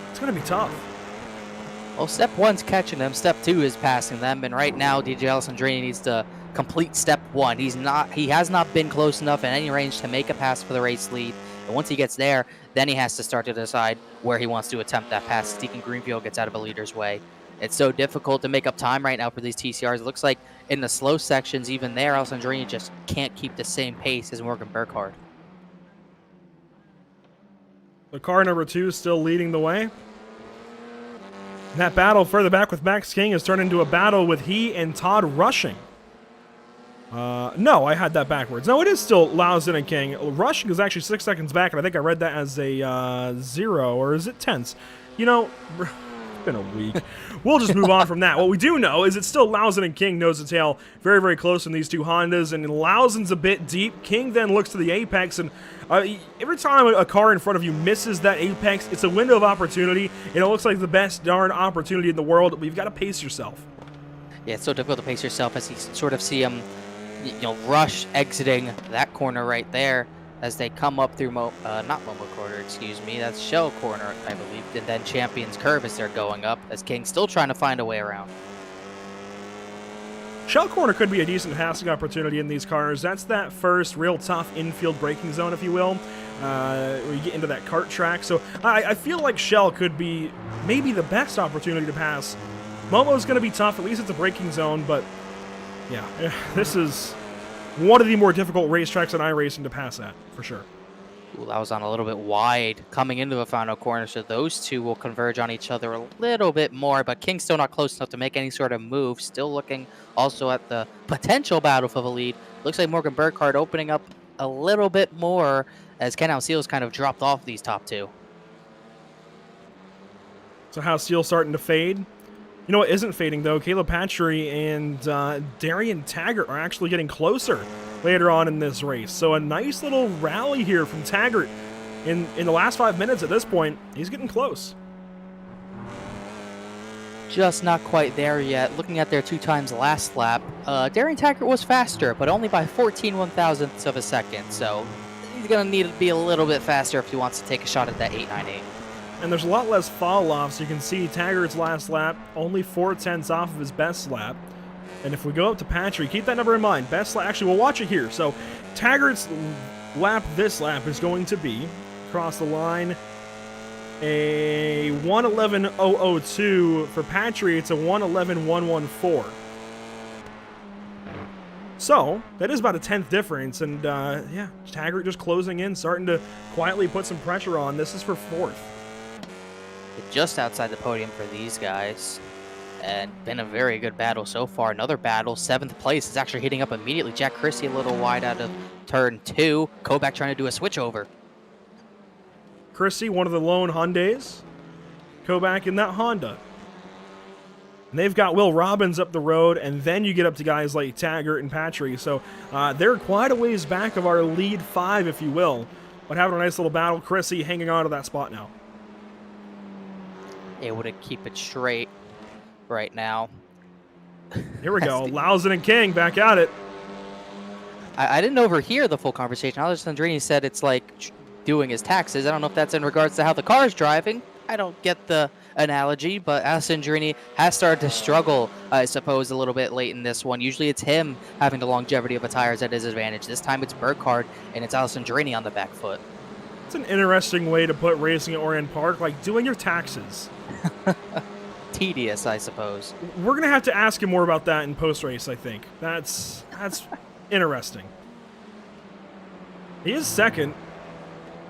It's going to be tough. Well, step one's catching them. Step two is passing them. And right now, DJ Alessandrini needs to complete step one. He has not been close enough in any range to make a pass for the race lead. And once he gets there, then he has to start to decide where he wants to attempt that pass. Deacon Greenfield gets out of a leader's way. It's so difficult to make up time right now for these TCRs. It looks like in the slow sections, even there, Alessandrini just can't keep the same pace as Morgan Burkhardt. The car number 2 is still leading the way. That battle further back with Max King has turned into a battle with he and Todd Rushing. No, I had that backwards. No, it is still Lausen and King. Rushing is actually 6 seconds back, and I think I read that as a 0, or is it tenths? You know, it's been a week. We'll just move on from that. What we do know is it's still Lausen and King nose to tail, very, very close in these two Hondas, and Lausen's a bit deep. King then looks to the apex, and every time a car in front of you misses that apex, it's a window of opportunity, and it looks like the best darn opportunity in the world, but you've got to pace yourself. Yeah, it's so difficult to pace yourself as you sort of see him, rush exiting that corner right there as they come up through not Momo Corner, excuse me, that's Shell Corner, I believe, and then Champions Curve as they're going up, as King's still trying to find a way around. Shell Corner could be a decent passing opportunity in these cars. That's that first real tough infield braking zone, if you will, where you get into that kart track. So I feel like Shell could be maybe the best opportunity to pass. Momo's going to be tough. At least it's a braking zone, but yeah, this is one of the more difficult racetracks in iRacing to pass at, for sure. Ooh, that was on a little bit wide coming into the final corner, so those two will converge on each other a little bit more, but King's still not close enough to make any sort of move. Still looking also at the potential battle for the lead. Looks like Morgan Burkhardt opening up a little bit more as Ken Halseal's kind of dropped off these top two. So Halseal starting to fade. You know what isn't fading, though? Caleb Patry and Darian Taggart are actually getting closer later on in this race. So a nice little rally here from Taggart in the last 5 minutes at this point. He's getting close. Just not quite there yet. Looking at their 2 times last lap, Darian Taggart was faster, but only by 14 1,000ths of a second. So he's going to need to be a little bit faster if he wants to take a shot at that 898. And there's a lot less fall off, so you can see Taggart's last lap, only 4/10 off of his best lap. And if we go up to Patry, keep that number in mind. Best lap, actually, we'll watch it here. So Taggart's lap this lap is going to be, across the line, a 1:11.002. For Patry, it's a 1:11.114. So, that is about a 10th difference, and yeah, Taggart just closing in, starting to quietly put some pressure on. This is for 4th. just outside the podium for these guys. And been a very good battle so far. Another battle, 7th place is actually hitting up immediately. Jack Christie a little wide out of turn 2. Kovac trying to do a switch over. Christie, one of the lone Hyundais. Kovac in that Honda. And they've got Will Robbins up the road, and then you get up to guys like Taggart and Patry. So they're quite a ways back of our lead 5, if you will. But having a nice little battle. Christie hanging on to that spot now. Able to keep it straight right now. Here we go. Lausen and King back at it. I didn't overhear the full conversation. Alessandrini said it's like doing his taxes. I don't know if that's in regards to how the car's driving. I don't get the analogy, but Alessandrini has started to struggle, I suppose, a little bit late in this one. Usually it's him having the longevity of a tires at his advantage. This time it's Burkhardt, and it's Alessandrini on the back foot. It's an interesting way to put racing at Oran Park, like doing your taxes. Tedious, I suppose. We're going to have to ask him more about that in post-race, I think. That's interesting. He is second.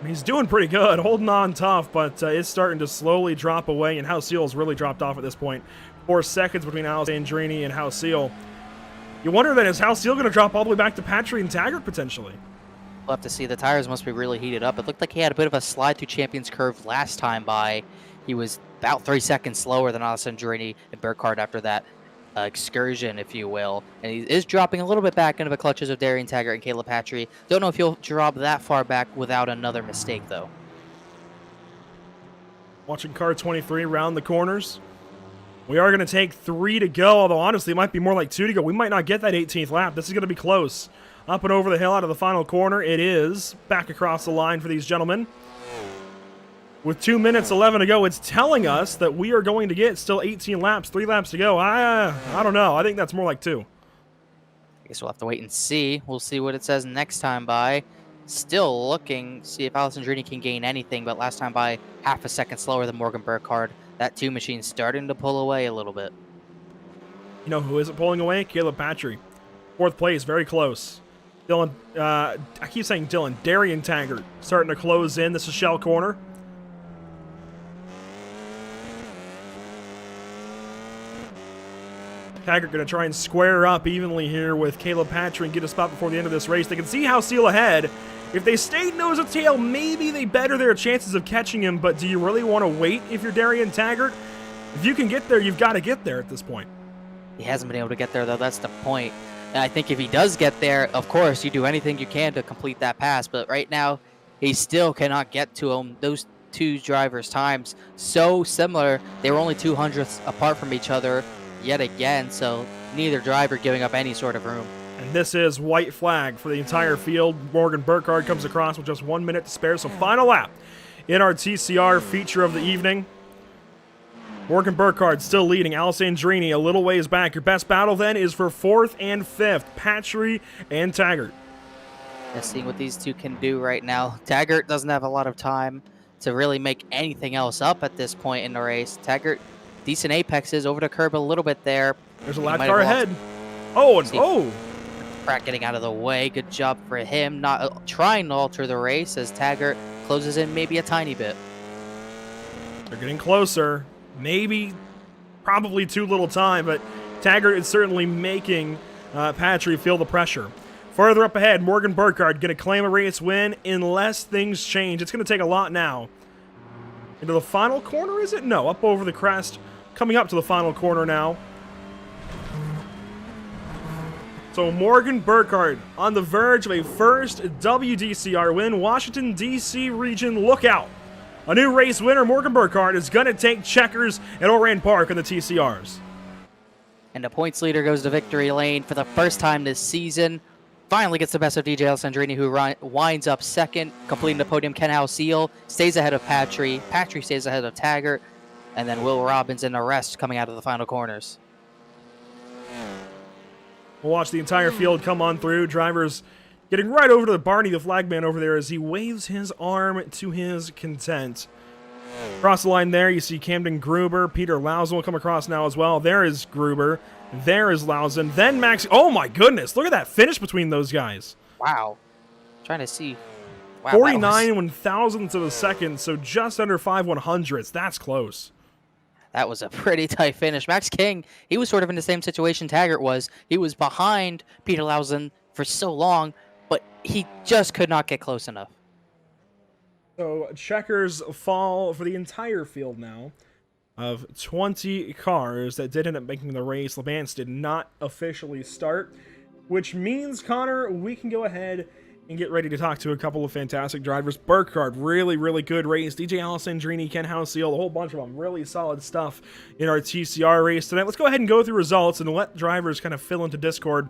He's doing pretty good, holding on tough, but it's starting to slowly drop away, and Hauseil's really dropped off at this point. 4 seconds between Alessandrini and Hauseil. You wonder then, is Hauseil going to drop all the way back to Patry and Taggart potentially? We'll have to see. The tires must be really heated up. It looked like he had a bit of a slide through Champions Curve last time by. He was about 3 seconds slower than Alessandrini and Burkhardt after that excursion, if you will. And he is dropping a little bit back into the clutches of Darian Taggart and Caleb Patry. Don't know if he'll drop that far back without another mistake, though. Watching car 23 round the corners. We are going to take 3 to go, although honestly it might be more like 2 to go. We might not get that 18th lap. This is going to be close. Up and over the hill out of the final corner. It is back across the line for these gentlemen. With 2 minutes 11 to go, it's telling us that we are going to get still 18 laps, 3 laps to go. I don't know. I think that's more like 2. I guess we'll have to wait and see. We'll see what it says next time by. Still looking, see if Alessandrini can gain anything, but last time by half a second slower than Morgan Burkhardt. That 2 machine's starting to pull away a little bit. You know who isn't pulling away? Caleb Patry. 4th place, very close. Dylan, I keep saying Dylan. Darian Taggart starting to close in. This is shell corner. Taggart going to try and square up evenly here with Caleb Patry and get a spot before the end of this race. They can see Hauseil ahead. If they stayed nose to tail, maybe they better their chances of catching him, but do you really want to wait if you're Darian Taggart? If you can get there, you've got to get there at this point. He hasn't been able to get there, though. That's the point. And I think if he does get there, of course, you do anything you can to complete that pass. But right now, he still cannot get to him. Those 2 drivers' times so similar. They were only 200ths apart from each other yet again, so neither driver giving up any sort of room. And this is white flag for the entire field. Morgan Burkhardt comes across with just 1 minute to spare, so final lap in our TCR feature of the evening. Morgan Burkhardt still leading. Alessandrini a little ways back. Your best battle then is for 4th and 5th. Patry and Taggart. Just seeing what these 2 can do right now. Taggart doesn't have a lot of time to really make anything else up at this point in the race. Taggart, decent apexes over the curb a little bit there. There's a lap car ahead. Oh, and oh! Pratt getting out of the way. Good job for him. Not trying to alter the race as Taggart closes in maybe a tiny bit. They're getting closer. Maybe, probably too little time, but Taggart is certainly making Patry feel the pressure. Further up ahead, Morgan Burkhardt going to claim a race win unless things change. It's going to take a lot now. Into the final corner, is it? No, up over the crest. Coming up to the final corner now. So Morgan Burkhardt on the verge of a first WDCR win. Washington, D.C. region, look out. A new race winner, Morgan Burkhardt, is going to take checkers at Oran Park in the TCRs. And the points leader goes to victory lane for the first time this season. Finally gets the best of DJ Alessandrini, who winds up second, completing the podium. Ken Hauseil stays ahead of Patry. Patry stays ahead of Taggart. And then Will Robbins and the rest coming out of the final corners. We'll watch the entire field come on through. Drivers getting right over to Barney, the flagman over there, as he waves his arm to his content. Across the line there, you see Camden Gruber. Peter Lausen will come across now as well. There is Gruber. There is Lausen. Then Max. Oh, my goodness. Look at that finish between those guys. Wow. Trying to see. Wow, 49 1,000ths of a second, so just under 5 100ths. That's close. That was a pretty tight finish. Max King, he was sort of in the same situation Taggart was. He was behind Peter Lausen for so long, but he just could not get close enough. So checkers fall for the entire field now of 20 cars that did end up making the race. Labance did not officially start, which means, Connor, we can go ahead and get ready to talk to a couple of fantastic drivers. Burkhardt, really good race. DJ Alessandrini, Ken Houseal, a whole bunch of them. Really solid stuff in our TCR race tonight. Let's go ahead and go through results and let drivers kind of fill into Discord.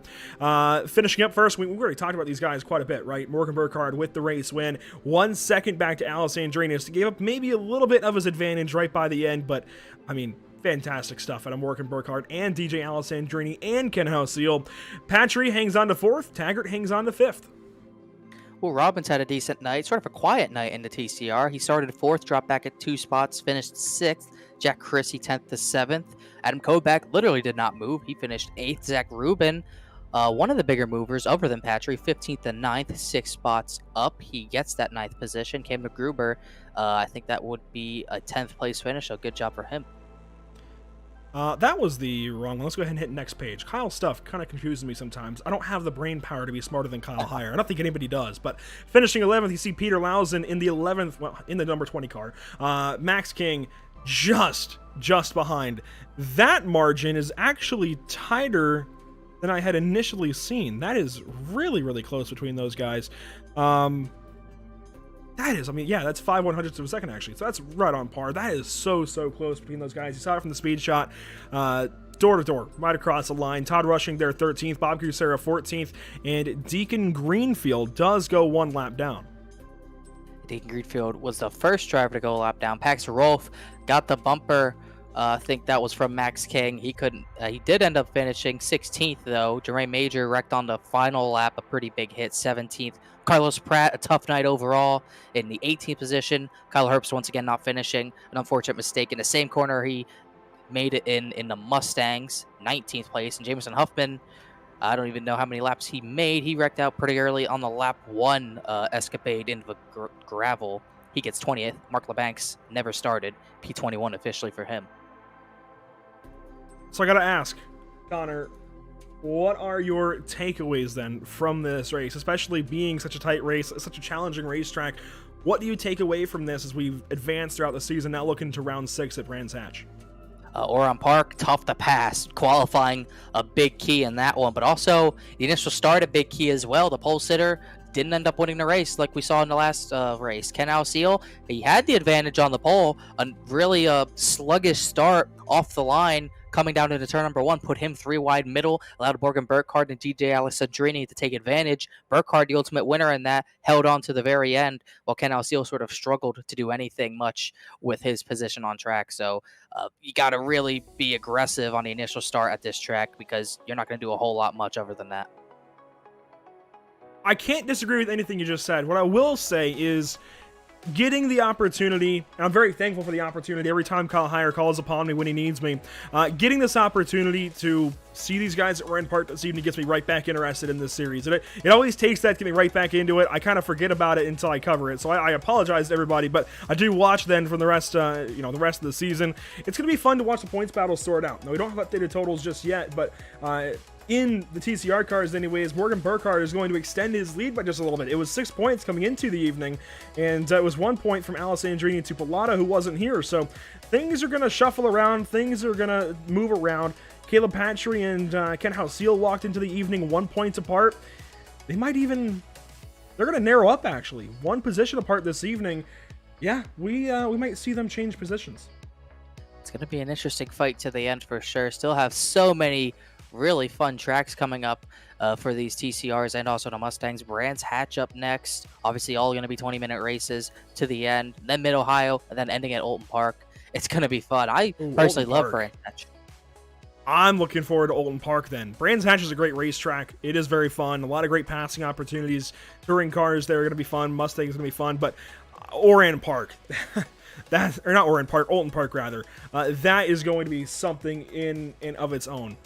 Finishing up first, we already talked about these guys quite a bit, right? Morgan Burkhardt with the race win. 1 second back to Alessandrini. So gave up maybe a little bit of his advantage right by the end, but, I mean, fantastic stuff out of Morgan Burkhardt and DJ Alessandrini and Ken Houseal. Patry hangs on to 4th. Taggart hangs on to 5th. Well, Robbins had a decent night, sort of a quiet night in the TCR. He started 4th, dropped back at 2 spots, finished 6th. Jack Chrissy 10th to 7th. Adam Koback literally did not move. He finished 8th. Zach Rubin, one of the bigger movers other than Patry, 15th and 9th, 6 spots up. He gets that 9th position. Cam McGruber, I think that would be a 10th place finish, so good job for him. That was the wrong one. Let's go ahead and hit next page. Kyle Stuff kind of confuses me sometimes. I don't have the brain power to be smarter than Kyle Heyer. I don't think anybody does, but finishing 11th, you see Peter Lausen in the 11th, well, in the number 20 car. Max King just behind. That margin is actually tighter than I had initially seen. That is really close between those guys. That is, I mean, yeah, that's 5/100ths of a second, actually. So that's right on par. That is so close between those guys. You saw it from the speed shot. Door to door, right across the line. Todd Rushing there, 13th. Bob Cusera, 14th. And Deacon Greenfield does go 1 lap down. Deacon Greenfield was the first driver to go a lap down. Pax Rolf got the bumper. I think that was from Max King. He couldn't. He did end up finishing 16th, though. Jermaine Major wrecked on the final lap, a pretty big hit, 17th. Carlos Pratt, a tough night overall, in the 18th position. Kyle Herbst once again not finishing. An unfortunate mistake in the same corner. He made it in the Mustangs, 19th place. And Jameson Huffman, I don't even know how many laps he made. He wrecked out pretty early on the lap 1 escapade into the gravel. He gets 20th. Mark LeBancs never started. P21 officially for him. So I gotta ask, Connor, what are your takeaways then from this race, especially being such a tight race, such a challenging racetrack? What do you take away from this as we advance throughout the season, now looking to round 6 at Brands Hatch? Oran Park, tough to pass, qualifying a big key in that one, but also the initial start a big key as well. The pole sitter didn't end up winning the race like we saw in the last race. Ken Alseal, he had the advantage on the pole, a really sluggish start off the line, coming down into turn number 1, put him 3 wide middle, allowed Morgan Burkhardt and DJ Alessandrini to take advantage. Burkhardt, the ultimate winner in that, held on to the very end, while Ken Alseal sort of struggled to do anything much with his position on track. So you got to really be aggressive on the initial start at this track, because you're not going to do a whole lot much other than that. I can't disagree with anything you just said. What I will say is, getting the opportunity, and I'm very thankful for the opportunity every time Kyle Heyer calls upon me when he needs me, getting this opportunity to see these guys at Oran Park this evening gets me right back interested in this series. It always takes that to get me right back into it. I kind of forget about it until I cover it, so I apologize to everybody, but I do watch then for the rest, the rest of the season. It's going to be fun to watch the points battle sort out. Now, we don't have updated totals just yet, but in the TCR cars anyways, Morgan Burkhardt is going to extend his lead by just a little bit. It was 6 points coming into the evening, and it was 1 point from Alessandrini to Pilata, who wasn't here. So things are going to shuffle around. Things are going to move around. Caleb Patry and Ken Houseal walked into the evening 1 point apart. They're going to narrow up, actually. 1 position apart this evening. Yeah, we might see them change positions. It's going to be an interesting fight to the end for sure. Still have so many really fun tracks coming up for these TCRs and also the Mustangs. Brands Hatch up next. Obviously, all going to be 20-minute races to the end. Then Mid-Ohio, and then ending at Olton Park. It's going to be fun. I personally love Brands Hatch. I'm looking forward to Olton Park then. Brands Hatch is a great racetrack. It is very fun. A lot of great passing opportunities. Touring cars there are going to be fun. Mustangs are going to be fun. But Oran Park, not Oran Park, Olton Park rather. That is going to be something in of its own.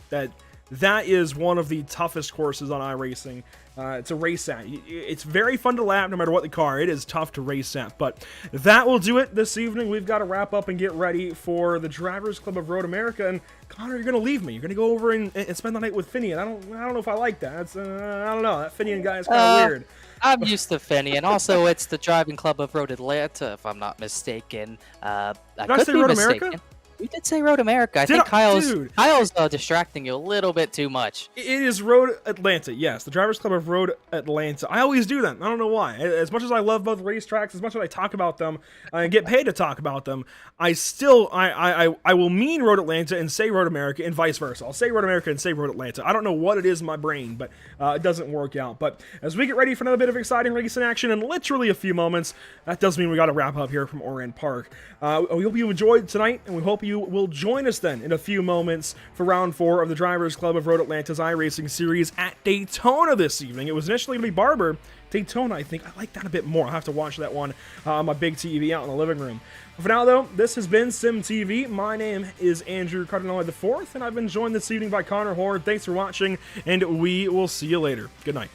That is one of the toughest courses on iRacing. to race at. It's very fun to lap no matter what the car. It is tough to race at. But that will do it this evening. We've got to wrap up and get ready for the Drivers Club of Road America. And Connor, you're going to leave me. You're going to go over and spend the night with Finian. I don't know if I like that. I don't know. That Finian guy is kind of weird. I'm used to Finian. Also, it's the Driving Club of Road Atlanta, if I'm not mistaken. I could say be Road mistaken. America? We did say Road America. I think Kyle's dude. Distracting you a little bit too much. It is Road Atlanta, yes. The Drivers Club of Road Atlanta. I always do that. I don't know why. As much as I love both racetracks, as much as I talk about them and get paid to talk about them, I still, I will mean Road Atlanta and say Road America and vice versa. I'll say Road America and say Road Atlanta. I don't know what it is in my brain, but it doesn't work out. But as we get ready for another bit of exciting racing action in literally a few moments, that does mean we got to wrap up here from Oran Park. We hope you enjoyed tonight, and we hope you will join us then in a few moments for round 4 of the Drivers Club of Road Atlanta's iRacing series at Daytona this evening. It was initially going to be Barber. Daytona, I think. I like that a bit more. I'll have to watch that one on my big TV out in the living room. But for now, though, this has been Sim TV. My name is Andrew Cardinale IV, and I've been joined this evening by Connor Horde. Thanks for watching, and we will see you later. Good night.